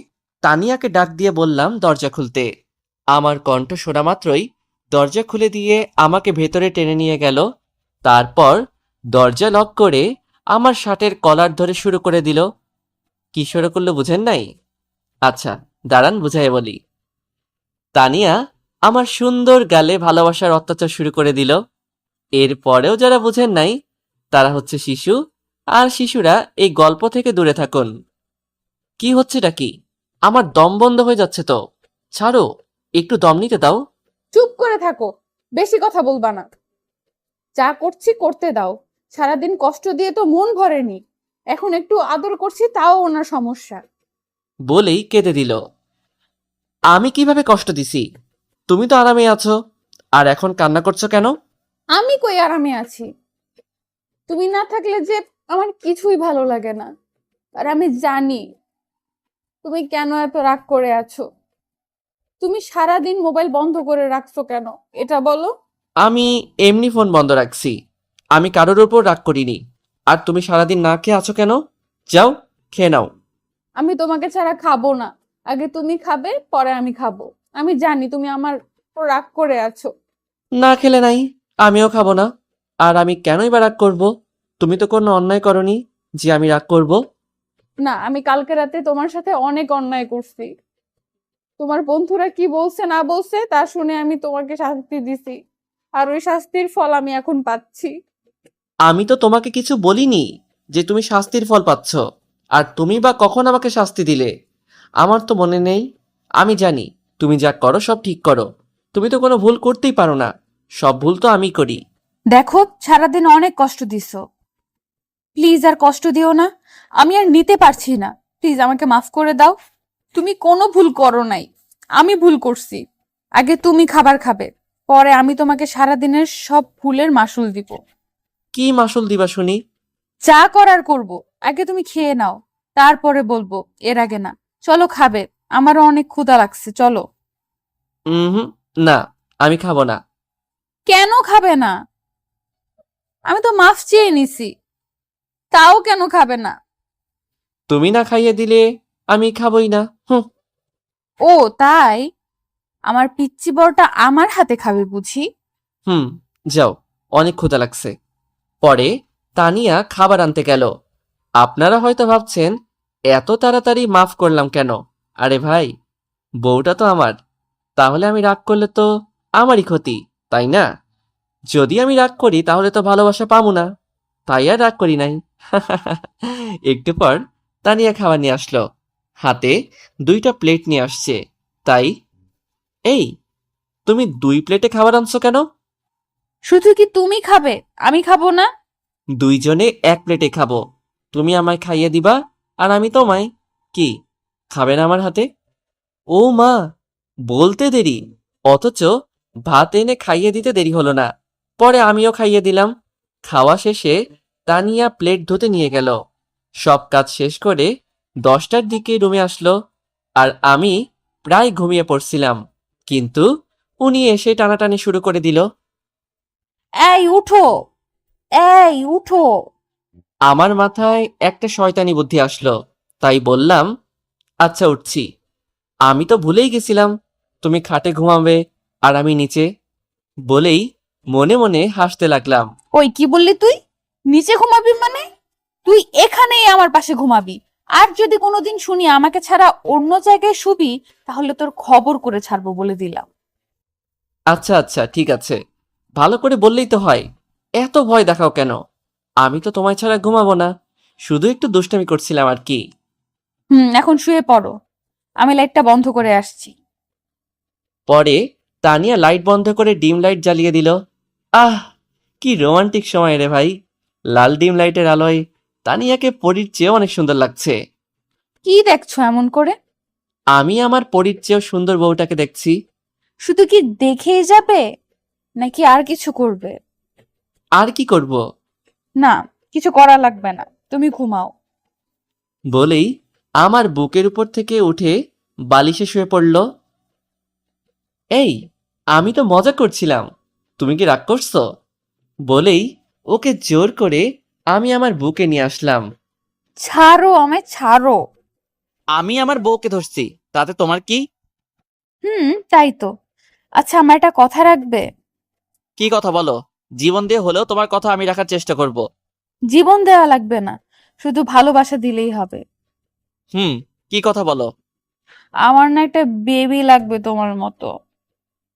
তানিয়াকে ডাক দিয়ে বললাম দরজা খুলতে। আমার কণ্ঠ শোনা মাত্রই দরজা খুলে দিয়ে আমাকে ভেতরে টেনে নিয়ে গেল। তারপর দরজা লক করে আমার শার্টের কলার ধরে শুরু করে দিল। কি শুরু করলো বুঝেন নাই? আচ্ছা, দাঁড়ান বুঝাই বলি। তানিয়া আমার সুন্দর গালে ভালোবাসার অত্যাচার শুরু করে দিল। এরপরেও যারা বুঝেন নাই, তারা হচ্ছে শিশু, আর শিশুরা এই গল্প থেকে দূরে থাকুন। কি হচ্ছেটা কি? আমার দম বন্ধ হয়ে যাচ্ছে তো। ছাড়ো, একটু দম নিতে দাও। চুপ করে থাকো, বেশি কথা বলবা না। যা করছি করতে দাও। সারাদিন কষ্ট দিয়ে তো মন ভরেনি, এখন একটু আদর করছি তাও ওনার সমস্যা। বলেই কেঁদে দিল। আমি কিভাবে কষ্ট দিছি? তুমি তো আরামে আছো, আর এখন কান্না করছো কেন? আমি কই আরামে আছি? তুমি না থাকলে যে আমার কিছুই ভালো লাগে না। আর আমি জানি তুমি কেন এত রাগ করে আছো। তুমি সারাদিন মোবাইল বন্ধ করে রাখছো কেন, এটা বলো। আমি এমনি ফোন বন্ধ রাখছি, আমি কারোর উপর রাগ করিনি। আর তুমি সারাদিন না খেয়ে আছো কেন? যাও, খেয়ে নাও। আমি তোমাকে ছাড়া খাবো না, আগে তুমি খাবে পরে আমি খাবো। আমি জানি তুমি আমার উপর রাগ করে আছো। না খেলে নাই, আমিও খাবো না। আর আমি কেনই বা রাগ করব? তুমি তো কোনো অন্যায় করনি যে আমি রাগ করব। না, আমি কালকে রাতে তোমার সাথে অনেক অন্যায় করছি। তোমার বন্ধুরা কি বলছে না বলছে তা শুনে আমি তোমাকে শাস্তি দিছি, আর ওই শাস্তির ফল আমি এখন পাচ্ছি। আমি তো তোমাকে কিছু বলিনি যে তুমি শাস্তির ফল পাচ্ছ। আর তুমি বা কখন আমাকে শাস্তি দিলে? আমার তো মনে নেই। আমি জানি তুমি যা করো সব ঠিক করো। তুমি তো কোনো ভুল করতেই পারো না। সব ভুল তো আমি করি। দেখো, সারাদিন অনেক কষ্ট দিছো, প্লিজ আর কষ্ট দিও না। আমি আর নিতে পারছি না, প্লিজ আমাকে মাফ করে দাও। তুমি কোনো ভুল করো নাই, আমি ভুল করছি। আগে তুমি খাবার খাবে, পরে আমি তোমাকে সারাদিনের সব ভুলের মাসুল দিব। কি মাসুল দিবা শুনি? যা করার করব, আগে তুমি খেয়ে নাও, তারপরে বলবো, এর আগে না। চলো খাবে, আমারও অনেক ক্ষুধা লাগছে, চলো। হুম, না, আমি খাবো না। কেন খাবে না? আমি তো মাফ চেয়ে নিছি, তাও কেন খাবে না? তুমি না খাইয়ে দিলে আমি খাবই না। হুম। ও তাই? আমার পিচ্চি বড়টা আমার হাতে খাবে বুঝি? হুম, যাও, অনেক ক্ষুধা লাগছে। পরে তানিয়া খাবার আনতে গেল। আপনারা হয়তো ভাবছেন এত তাড়াতাড়ি মাফ করলাম কেন? আরে ভাই, বউটা তো আমার। তাহলে আমি রাগ করলে তো আমারই ক্ষতি, তাই না? যদি আমি রাগ করি তাহলে তো ভালোবাসা পাবো না। তাই আর রাগ করি নাই। একটু পর তানিয়া খাবার নিয়ে আসলো। হাতে 2টা প্লেট নিয়ে আসছে। তাই, এই, তুমি 2 প্লেটে খাবার আনছো কেন? শুধু কি তুমি খাবে, আমি খাবো না? দুইজনে 1 প্লেটে খাবো। তুমি আমায় খাইয়ে দিবা আর আমি তোমায়। কি, খাবে না আমার হাতে? ও মা, বলতে দেরি, অথচ ভাত এনে খাইয়ে দিতে দেরি হলো না। পরে আমিও খাইয়ে দিলাম। খাওয়া শেষে তানিয়া প্লেট ধুতে নিয়ে গেল। সব কাজ শেষ করে 10টার দিকে রুমে আসলো। আর আমি প্রায় ঘুমিয়ে পড়ছিলাম, কিন্তু উনি এসে টানাটানি শুরু করে দিল। এই উঠো, এই উঠো। আমার মাথায় একটা শয়তানি বুদ্ধি আসলো, তাই বললাম, আচ্ছা উঠছি। আমি তো ভুলেই গেছিলাম তুমি খাটে ঘুমাবে আর আমি নিচে। বলেই মনে মনে হাসতে লাগলাম। ওই কি বললি তুই? নিচে ঘুমাবি মানে? তুই এখানেই আমার পাশে ঘুমাবি। আর যদি কোনোদিন শুনি আমাকে ছাড়া অন্য জায়গায় শুবি, তাহলে তোর খবর করে ছাড়বো বলে দিলাম। আচ্ছা আচ্ছা, ঠিক আছে, ভালো করে বললেই তো হয়। এত ভয় দেখাও কেন? আমি তো তোমায় ছাড়া ঘুমাবো না, শুধু একটু দুষ্টামি করছিলাম আর কি। এখন শুয়ে পড়ো, আমি লাইটটা বন্ধ করে আসছি। পরে তানিয়া লাইট বন্ধ করে ডিম লাইট জ্বালিয়ে দিল। আহ, কি রোমান্টিক সময় রে ভাই! লাল ডিম লাইটের আলোয় তানিয়াকে পরীর চেয়েও অনেক সুন্দর লাগছে। কি দেখছো এমন করে? আমি আমার পরীর চেয়েও সুন্দর বউটাকে দেখছি। শুধু কি দেখেই যাবে, নাকি আর কিছু করবে? আর কি করব? না, কিছু করা লাগবে না, তুমি ঘুমাও। বলেই আমার বুকের উপর থেকে উঠে বালিশে শুয়ে পড়ল। এই, আমি তো মজা করছিলাম, তুমি কি রাগ করছো? বলেই ওকে জোর করে আমি আমার বুকে নিয়ে আসলাম। ছাড়ো আমায়, ছাড়ো। আমি আমার বউকে ধরছি, তাতে তোমার কি? তাই তো। আচ্ছা, আমার একটা কথা রাখবে? কি কথা বলো? জীবন দিয়ে হলেও তোমার কথা আমি রাখার চেষ্টা করব। জীবন দেওয়া লাগবে না, শুধু ভালোবাসা দিলেই হবে। কি কথা বলো? আমার না একটা বেবি লাগবে তোমার মতো।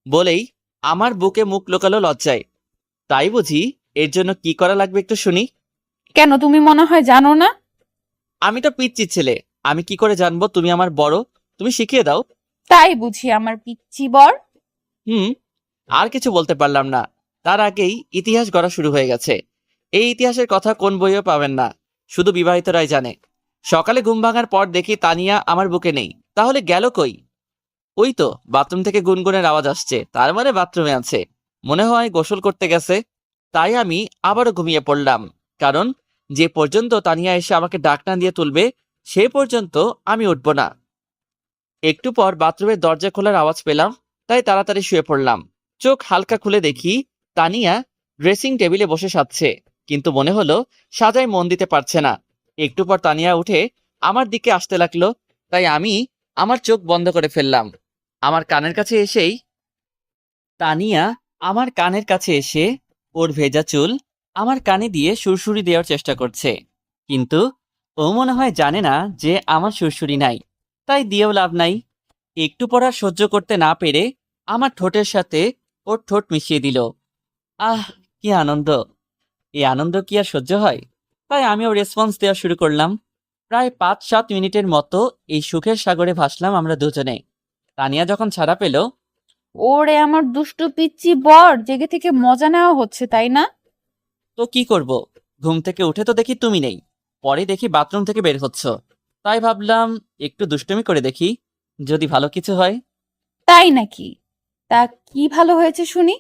বলেই আমার বুকে মুখ লুকালো লজ্জায়। তাই বুঝি? এর জন্য কি করা লাগবে একটু শুনি। কেন, তুমি মনে হয় জানো না? আমি তো পিচ্চি ছেলে, আমি কি করে জানবো তুমি আমার বড়? তুমি শিখিয়ে দাও। তাই বুঝি আমার পিচ্চি বর? হুম, আর কিছু বলতে পারলাম না, তার আগেই ইতিহাস গড়া শুরু হয়ে গেছে। এই ইতিহাসের কথা কোন বইও পাবেন না, শুধু বিবাহিতরাই জানে। সকালে ঘুম ভাঙার পর দেখি তানিয়া আমার বুকে নেই। তাহলে গেল কই? ওই তো বাথরুম থেকে গুনগুনের আওয়াজ আসছে, তার মানে বাথরুমে আছে। মনে হয় গোসল করতে গেছে। তাই আমি আবারও ঘুমিয়ে পড়লাম, কারণ যে পর্যন্ত তানিয়া এসে আমাকে ডাক না দিয়ে তুলবে সে পর্যন্ত আমি উঠব না। একটু পর বাথরুমের দরজা খোলার আওয়াজ পেলাম, তাই তাড়াতাড়ি শুয়ে পড়লাম। চোখ হালকা খুলে দেখি তানিয়া ড্রেসিং টেবিলে বসে সাজছে, কিন্তু মনে হলো সাজায় মন দিতে পারছে না। একটু পর তানিয়া উঠে আমার দিকে আসতে লাগলো, তাই আমি আমার চোখ বন্ধ করে ফেললাম। আমার কানের কাছে এসেই তানিয়া আমার কানের কাছে এসে ওর ভেজা চুল আমার কানে দিয়ে সুরসুরি দেওয়ার চেষ্টা করছে, কিন্তু ও মনে হয় জানে না যে আমার সুরসুরি নাই, তাই দিয়েও লাভ নাই। একটু পর আর সহ্য করতে না পেরে আমার ঠোঁটের সাথে ওর ঠোঁট মিশিয়ে দিল। আহ, কি আনন্দ! এই আনন্দ কি আর সহ্য হয়? তাই আমিও রেসপন্স দেওয়া শুরু করলাম। প্রায় 5-7 মিনিটের মতো এই সুখের সাগরে ভাসলাম আমরা দুজনে। তানিয়া যখন ছাড়া পেল, ওরে আমার দুষ্টু পিচ্চি বর, জেগে থেকে মজা নেওয়া হচ্ছে তাই না? তো কি করব? ঘুম থেকে উঠে তো দেখি তুমি নেই, পরে দেখি বাথরুম থেকে বের হচ্ছ। তাই ভাবলাম একটু দুষ্টুমি করে দেখি, যদি ভালো কিছু হয়। তাই নাকি? তা কি ভালো হয়েছে শুনি?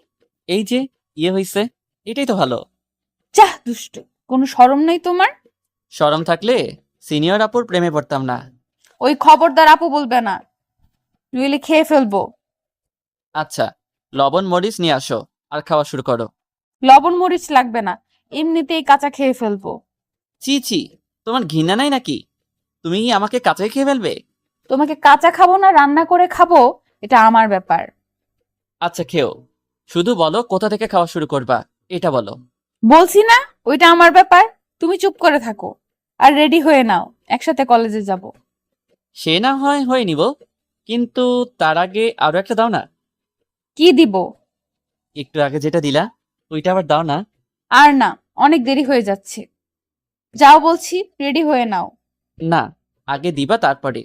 এই যে হইছে, এটাই তো ভালো। চাহ দুষ্টু, কোনো শরম নেই তোমার? শরম থাকলে সিনিয়র আপুর প্রেমে পড়তাম না। ওই খবরদার আপু বলবে না, নইলে খেয়ে ফেলবো। আচ্ছা, লবণ মরিচ নিয়ে আসো আর খাওয়া শুরু করো। লবণ মরিচ লাগবে না, এমনিতেই কাঁচা খেয়ে ফেলবো। চি চি, তোমার ঘৃণা নাই নাকি? তুমি কি আমাকে কাঁচাই খেয়ে ফেলবে? তোমাকে কাঁচা খাবো না রান্না করে খাবো, এটা আমার ব্যাপার। আচ্ছা খেও, শুধু বলো কোথা থেকে খাওয়া শুরু করবা, এটা বলো। বলছি না, ওইটা আমার ব্যাপার। তুমি চুপ করে থাকো আর রেডি হয়ে নাও, একসাথে কলেজে যাব। সে না হয় হয়ে নিব, কিন্তু তার আগে আরো একটা দাও না। কি দিব? একটু আগে যেটা দিলা ওইটা আবার দাও না। আর না, অনেক দেরি হয়ে যাচ্ছে। যাও বলছি, রেডি হয়ে নাও। না, আগে দিবা তারপরে।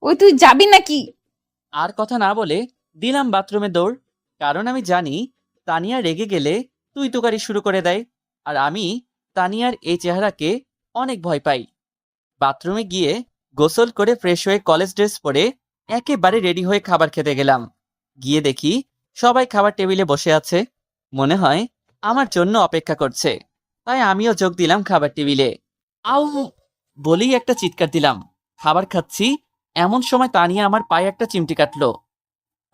ওই তুই যাবি নাকি? আর কথা না বলে দিলাম বাথরুমে দৌড়, কারণ আমি জানি তানিয়া রেগে গেলে তুই তুকারি শুরু করে দেয়, আর আমি তানিয়ার এই চেহারাকে অনেক ভয় পাই। বাথরুমে গিয়ে গোসল করে ফ্রেশ হয়ে কলেজ ড্রেস পরে একেবারে রেডি হয়ে খাবার খেতে গেলাম। গিয়ে দেখি সবাই খাবার টেবিলে বসে আছে, মনে হয় আমার জন্য অপেক্ষা করছে। তাই আমিও যোগ দিলাম খাবার টেবিলে। আউ বলেই একটা চিৎকার দিলাম। খাবার খাচ্ছি এমন সময় তানিয়া আমার পায়ে একটা চিমটি কাটলো,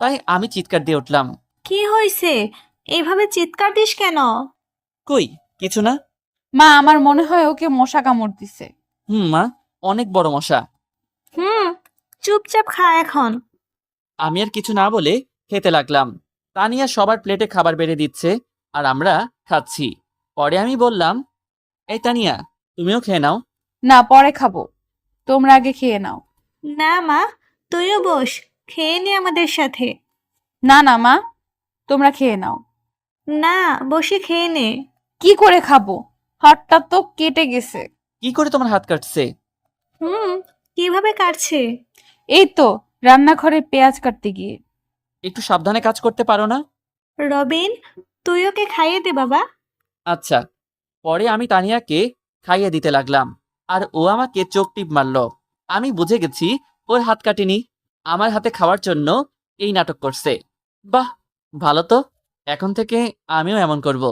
তাই আমি চিৎকার দিয়ে উঠলাম। কি হয়েছে? এইভাবে চিৎকার দিস কেন? কই কিছু না। মা, আমার মনে হয় ওকে মশা কামড় দিছে। মা, অনেক বড় মশা। হুম, চুপচাপ খা এখন। আমি আর কিছু না বলে খেতে লাগলাম। তানিয়া সবার প্লেটে খাবার বেড়ে দিচ্ছে আর আমরা খাচ্ছি। পরে আমি বললাম, এই তানিয়া, তুমিও খেয়ে নাও। না, পরে খাবো, তোমরা আগে খেয়ে নাও। না মা, তুইও বস, খেয়ে নে আমাদের সাথে। না না মা, তোমরা খেয়ে নাও। না, বসে খেয়ে নে। কি করে খাবো? হাতটা তো কেটে গেছে। কি করে তোমার হাত কাটছে? হুম, কিভাবে কাটছে? এই তো রান্নাঘরে পেঁয়াজ কাটতে গিয়ে। একটু সাবধানে কাজ করতে পারো না? রবিন, তুই ওকে খাইয়ে দে বাবা। আচ্ছা। পরে আমি তানিয়াকে খাইয়ে দিতে লাগলাম, আর ও আমাকে চোখ টিপ মারলো। আমি বুঝে গেছি ওর হাত কাটেনি, আমার হাতে খাওয়ার জন্য এই নাটক করছে। বাহ, ভালো তো, এখন থেকে আমিও এমন করব।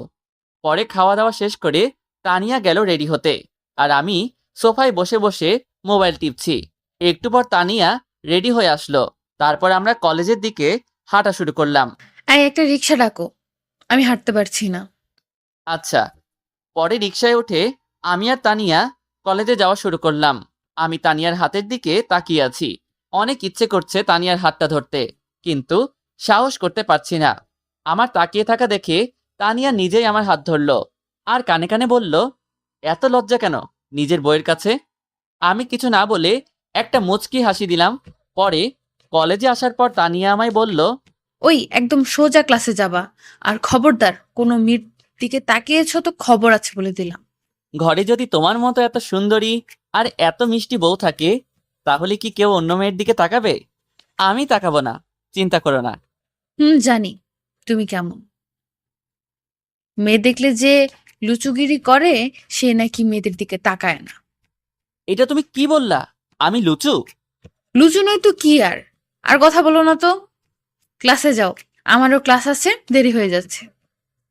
পরে খাওয়া দাওয়া শেষ করে তানিয়া গেল রেডি হতে, আর আমি সোফায় বসে বসে মোবাইল টিপছি। একটু পর তানিয়া রেডি হয়ে আসলো, তারপর আমরা কলেজের দিকে হাঁটা শুরু করলাম। একটা রিক্সা ডাকো, আমি হাঁটতে পারছি না। আচ্ছা। পরে রিকশায় উঠে আমি আর তানিয়া কলেজে যাওয়া শুরু করলাম। আমি তানিয়ার হাতের দিকে তাকিয়ে আছি, অনেক ইচ্ছে করছে তানিয়ার হাতটা ধরতে, কিন্তু সাহস করতে পারছি না। আমার তাকিয়ে থাকা দেখে তানিয়া নিজেই আমার হাত ধরলো আর কানে কানে বলল, এত লজ্জা কেন নিজের বইয়ের কাছে? আমি কিছু না বলে একটা মুচকি হাসি দিলাম। পরে কলেজে আসার পর তানিয়া আমায় বলল, ওই একদম সোজা ক্লাসে যাবা, আর খবরদার কোনো মেয়ের দিকে তাকিয়েছো তো খবর আছে বলে দিলাম। ঘরে যদি তোমার মতো এত সুন্দরী আর এত মিষ্টি বউ থাকে, তাহলে কি কেউ অন্য মেয়ের দিকে তাকাবে? আমি তাকাবো না, চিন্তা করো না। জানি তুমি কেমন। মেয়ে দেখলে যে লুচুগিরি করে, সে নাকি মেয়েদের দিকে তাকায় না। এটা তুমি কি বললা? আমি লুচু? লুচু নয় তো কি আর। আর কথা বলো না তো, ক্লাসে যাও, আমারও ক্লাস আছে, দেরি হয়ে যাচ্ছে।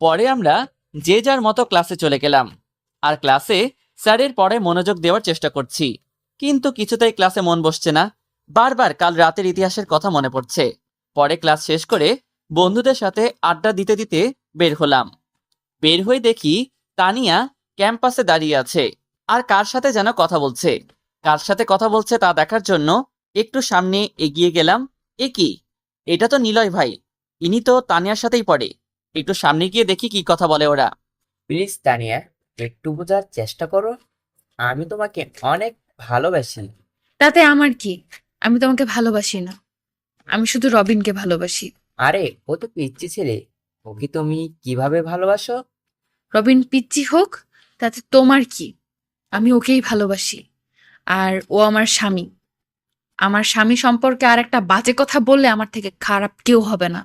পরে আমরা যে যার মতো ক্লাসে চলে গেলাম, আর ক্লাসে স্যারের পড়ায় মনোযোগ দেওয়ার চেষ্টা করছি, কিন্তু কিছুতেই ক্লাসে মন বসছে না। বারবার কাল রাতের ইতিহাসের কথা মনে পড়ছে। পরে ক্লাস শেষ করে বন্ধুদের সাথে আড্ডা দিতে দিতে বের হলাম। বের হয়ে দেখি তানিয়া ক্যাম্পাসে দাঁড়িয়ে আছে আর কার সাথে যেন কথা বলছে। কার সাথে কথা বলছে তা দেখার জন্য একটু সামনে এগিয়ে গেলাম। এ কি, এটা তো নিলয় ভাই, ইনি তো তানিয়ার সাথেই পড়ে। একটু সামনে গিয়ে দেখি কি কথা বলে ওরা। প্লিজ তানিয়া, একটু বোঝার চেষ্টা করো। আমি তোমাকে অনেক ভালোবাসি। তাতে আমার কি? আমি তোমাকে ভালোবাসি না, আমি শুধু রবিনকে ভালোবাসি। আরে ও তো পিচ্চি ছেলে, ওকে তুমি কিভাবে ভালোবাসো? রবিন পিচ্চি হোক, তাতে তোমার কি? আমি ওকেই ভালোবাসি। আর ও আমার স্বামী। আমার স্বামী সম্পর্কে আর একটা বাজে কথা বললে আমার থেকে খারাপ কেউ হবে না।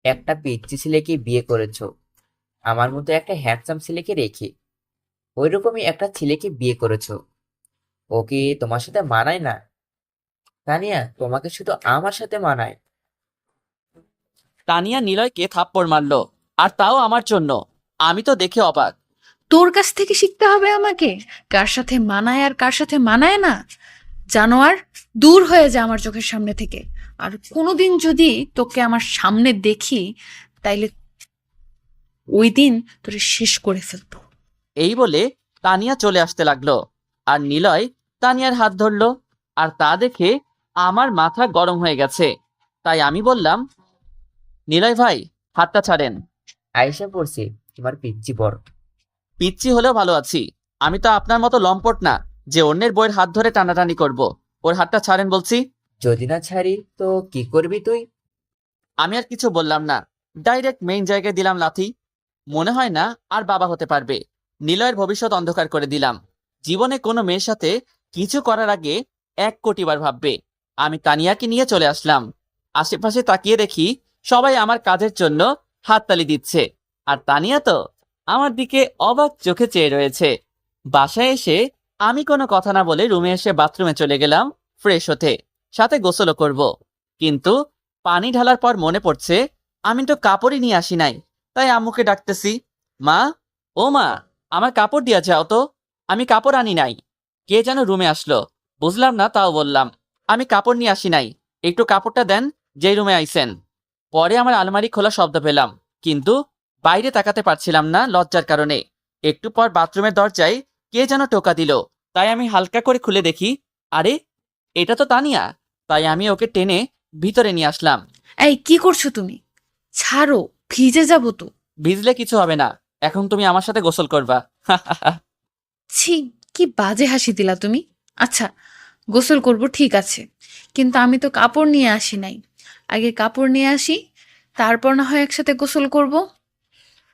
একটা পিচ্চি ছেলেকে বিয়ে করেছো, আমার মতো একটা হ্যান্ডসাম ছেলেকে রেখে ওইরকমই একটা ছেলেকে বিয়ে করেছো। ওকে তোমার সাথে মানায় না তানিয়া, তোমাকে শুধু আমার সাথে মানায়। তানিয়া নিলয়কে থাপ্পড় মারলো, আর তাও আমার জন্য। আমি তো দেখে অবাক। তোর কাছ থেকে শিখতে হবে আমাকে কার সাথে মানায় আর কার সাথে মানায় না। জানোয়ার, দূর হয়ে যা আমার চোখের সামনে থেকে। আর কোনোদিন যদি তোকে আমার সামনে দেখি, তাইলে ওই দিন তোরে শেষ করে ফেলবো। এই বলে তানিয়া চলে আসতে লাগলো, আর নিলয় তানিয়ার হাত ধরলো। আর তা দেখে আমার মাথা গরম হয়ে গেছে। তাই আমি বললাম, নিলয় ভাই, হাতটা ছাড়েন। আয়েশা পড়ছি তোমার পিচ্চি বড়। পিচ্চি হলেও ভালো আছি। আমি তো আপনার মতো লম্পট না যে অন্যের বইয়ের হাত ধরে টানাটানি করব। ওর হাতটা ছাড়েন বলছি। যদি না ছাড়ি তো কি করবি তুই? আমি আর কিছু বললাম না, ডাইরেক্ট মেইন জায়গায় দিলাম লাথি। মনে হয় না আর বাবা হতে পারবে। নিলয়ের ভবিষ্যৎ অন্ধকার করে দিলাম। জীবনে কোনো মেয়ের সাথে কিছু করার আগে 1,000,000 বার ভাববে। আমি তানিয়াকে নিয়ে চলে আসলাম। আশেপাশে তাকিয়ে দেখি সবাই আমার কাজের জন্য হাততালি দিচ্ছে, আর তানিয়া তো আমার দিকে অবাক চোখে চেয়ে রয়েছে। বাসায় এসে আমি কোনো কথা না বলে রুমে এসে বাথরুমে চলে গেলাম ফ্রেশ হতে, সাথে গোসলও করব। কিন্তু পানি ঢালার পর মনে পড়ছে আমি তো কাপড়ই নিয়ে আসি নাই। তাই আম্মুকে ডাকতেছি, মা, ও মা, আমার কাপড় দিয়া যাও তো। আমি কাপড় আনি নাই। কে যেন রুমে আসলো, বুঝলাম না, তাও বললাম, আমি কাপড় নিয়ে আসি নাই, একটু কাপড়টা দেন যেই রুমে আইছেন। পরে আমার আলমারি খোলা শব্দ পেলাম, কিন্তু বাইরে তাকাতে পারছিলাম না লজ্জার কারণে। একটু পর বাথরুমের দরজায় কে যেন টোকা দিল। তাই আমি হালকা করে খুলে দেখি, আরে এটা তো তানিয়া। তাই আমি ওকে টেনে ভিতরে নিয়ে আসলাম। এই, কি করছো তুমি? ছাড়ো, ভিজে যাবো তো। ভিজলে কিছু হবে না, এখন তুমি আমার সাথে গোসল করবা। ছি, কি বাজে হাসি দিলা তুমি। আচ্ছা, গোসল করব ঠিক আছে, কিন্তু আমি তো কাপড় নিয়ে আসি নাই। আগে কাপড় নিয়ে আসি, তারপর না হয় একসাথে গোসল করব।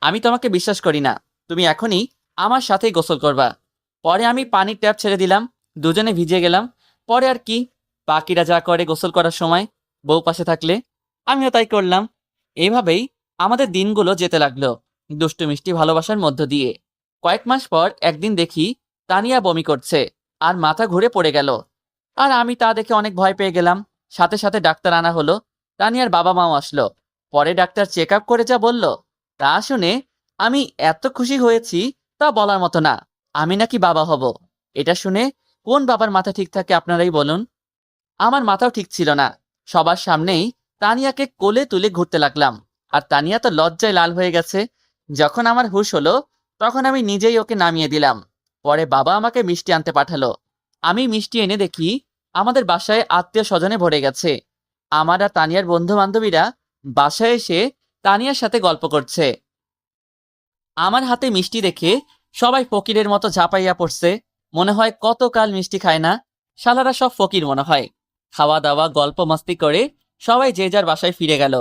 আমি তোমাকে বিশ্বাস করি না। তুমি এখনই আমার সাথেই গোসল করবা। পরে আমি পানির ট্যাপ ছেড়ে দিলাম, দুজনে ভিজে গেলাম। পরে আর কি, বাকিরা যা করে গোসল করার সময়, বউ পাশে থাকলে আমিও তাই করলাম। এইভাবেই আমাদের দিনগুলো যেতে লাগলো, দুষ্টু মিষ্টি ভালোবাসার মধ্য দিয়ে। কয়েক মাস পর একদিন দেখি তানিয়া বমি করছে আর মাথা ঘুরে পড়ে গেল। আর আমি তা দেখে অনেক ভয় পেয়ে গেলাম। সাথে সাথে ডাক্তার আনা হলো। তানিয়ার বাবা মাও আসলো। পরে ডাক্তার চেক আপ করে যা বলল, তা শুনে আমি এত খুশি হয়েছি তা বলার মতো না। আমি নাকি বাবা হব। এটা শুনে কোন বাবার মাথা ঠিক থাকে আপনারাই বলুন। আমার মাথাও ঠিক ছিল না। সবার সামনেই তানিয়াকে কোলে তুলে ঘুরতে লাগলাম, আর তানিয়া তো লজ্জায় লাল হয়ে গেছে। যখন আমার হুঁশ হলো তখন আমি নিজেই ওকে নামিয়ে দিলাম। পরে বাবা আমাকে মিষ্টি আনতে পাঠালো। আমি মিষ্টি এনে দেখি আমাদের বাসায় আত্মীয় স্বজনে ভরে গেছে। আমার আর তানিয়ার বন্ধু বান্ধবীরা বাসায় এসে তানিয়ার সাথে গল্প করছে। আমার হাতে মিষ্টি দেখে সবাই ফকিরের মতো ঝাঁপাইয়া পড়ছে। মনে হয় কতকাল মিষ্টি খায় না। শালারা সব ফকির মনে হয়। খাওয়া দাওয়া গল্প মস্তি করে সবাই যে যার বাসায় ফিরে গেল,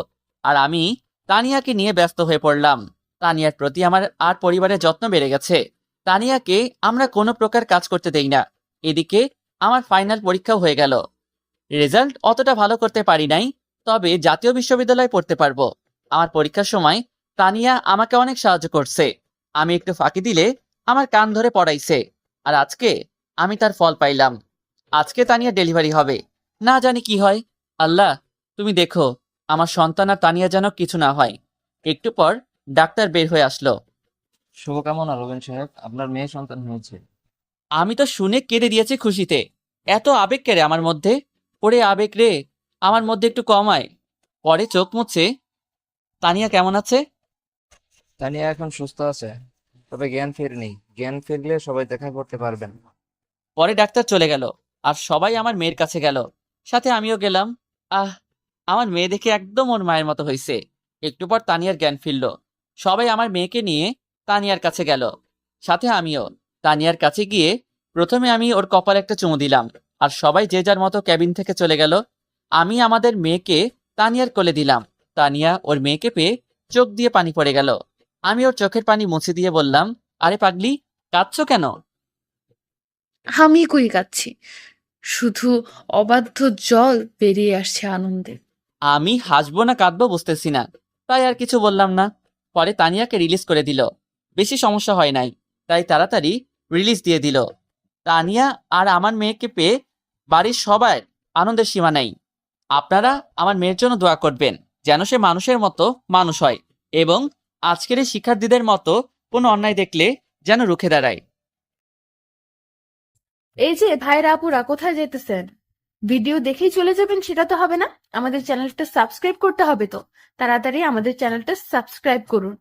আর আমি তানিয়াকে নিয়ে ব্যস্ত হয়ে পড়লাম। তানিয়ার প্রতি আমার আর পরিবারের যত্ন বেড়ে গেছে। তানিয়াকে আমরা কোনো প্রকার কাজ করতে দেই না। এদিকে আমার ফাইনাল পরীক্ষাও হয়ে গেল। রেজাল্ট অতটা ভালো করতে পারি নাই, তবে জাতীয় বিশ্ববিদ্যালয়ে পড়তে পারবো। আমার পরীক্ষার সময় তানিয়া আমাকে অনেক সাহায্য করছে। আমি একটু ফাঁকি দিলে আমার কান ধরে পড়াইছে। আর আজকে আমি তার ফল পাইলাম। আজকে তানিয়া ডেলিভারি হবে। না জানি কি হয়। আল্লাহ, তুমি দেখো আমার সন্তান আর তানিয়া যেন কিছু না হয়। একটু পর ডাক্তার বের হয়ে আসলো। শুভকামনা রবিন সাহেব, আপনার মেয়ে সন্তান হয়েছে। আমি তো শুনে কেঁদে দিয়েছি খুশিতে। এত আবেগ কেড়ে আমার মধ্যে। ওরে আবেগ রে, আমার মধ্যে একটু কমায়। পরে চোখ মুছে, তানিয়া কেমন আছে? তানিয়া এখন সুস্থ আছে, তবে জ্ঞান ফেরেনি। জ্ঞান ফিরলে সবাই দেখা করতে পারবেন। পরে ডাক্তার চলে গেল, আর সবাই আমার মেয়ের কাছে গেল। সাথে আমিও গেলাম। আহ, আমার মেয়ে দেখে একদম ওর মায়ের মতো হয়েছে। একটু পর তানিয়ার জ্ঞান ফিরল। সবাই আমার মেয়েকে নিয়ে তানিয়ার কাছে গেল, সাথে আমিও। তানিয়ার কাছে গিয়ে প্রথমে আমি ওর কপালে একটা চুমু দিলাম, আর সবাই যে যার মতো ক্যাবিন থেকে চলে গেল। আমি আমাদের মেয়েকে তানিয়ার কোলে দিলাম। তানিয়া ওর মেয়েকে পেয়ে চোখ দিয়ে পানি পড়ে গেল। আমি ওর চোখের পানি মুছে দিয়ে বললাম, আরে পাগলি, কাঁদছো কেন? আমি কই কাচ্ছি, শুধু অবাধ্য জল বেরিয়ে আসছে আনন্দে। আমি হাসবো না কাঁদবো বুঝতেছি না, তাই আর কিছু বললাম না। পরে তানিয়াকে রিলিজ করে দিল। বেশি সমস্যা হয় নাই, তাই তাড়াতাড়ি রিলিজ দিয়ে দিল। তানিয়া আর আমার মেয়েকে পেয়ে বাড়ির সবার আনন্দের সীমা নেই। আপনারা আমার মেয়ের জন্য দোয়া করবেন, যেন সে মানুষের মতো মানুষ হয়, এবং আজকের এই শিক্ষার্থীদের মতো কোনো অন্যায় দেখলে যেন রুখে দাঁড়ায়। এই যে ভাইরা আপুরা কোথায় যেতেছেন? ভিডিও দেখেই চলে যাবেন সেটা তো হবে না, আমাদের চ্যানেলটা সাবস্ক্রাইব করতে হবে। তো তাড়াতাড়ি আমাদের চ্যানেলটা সাবস্ক্রাইব করুন।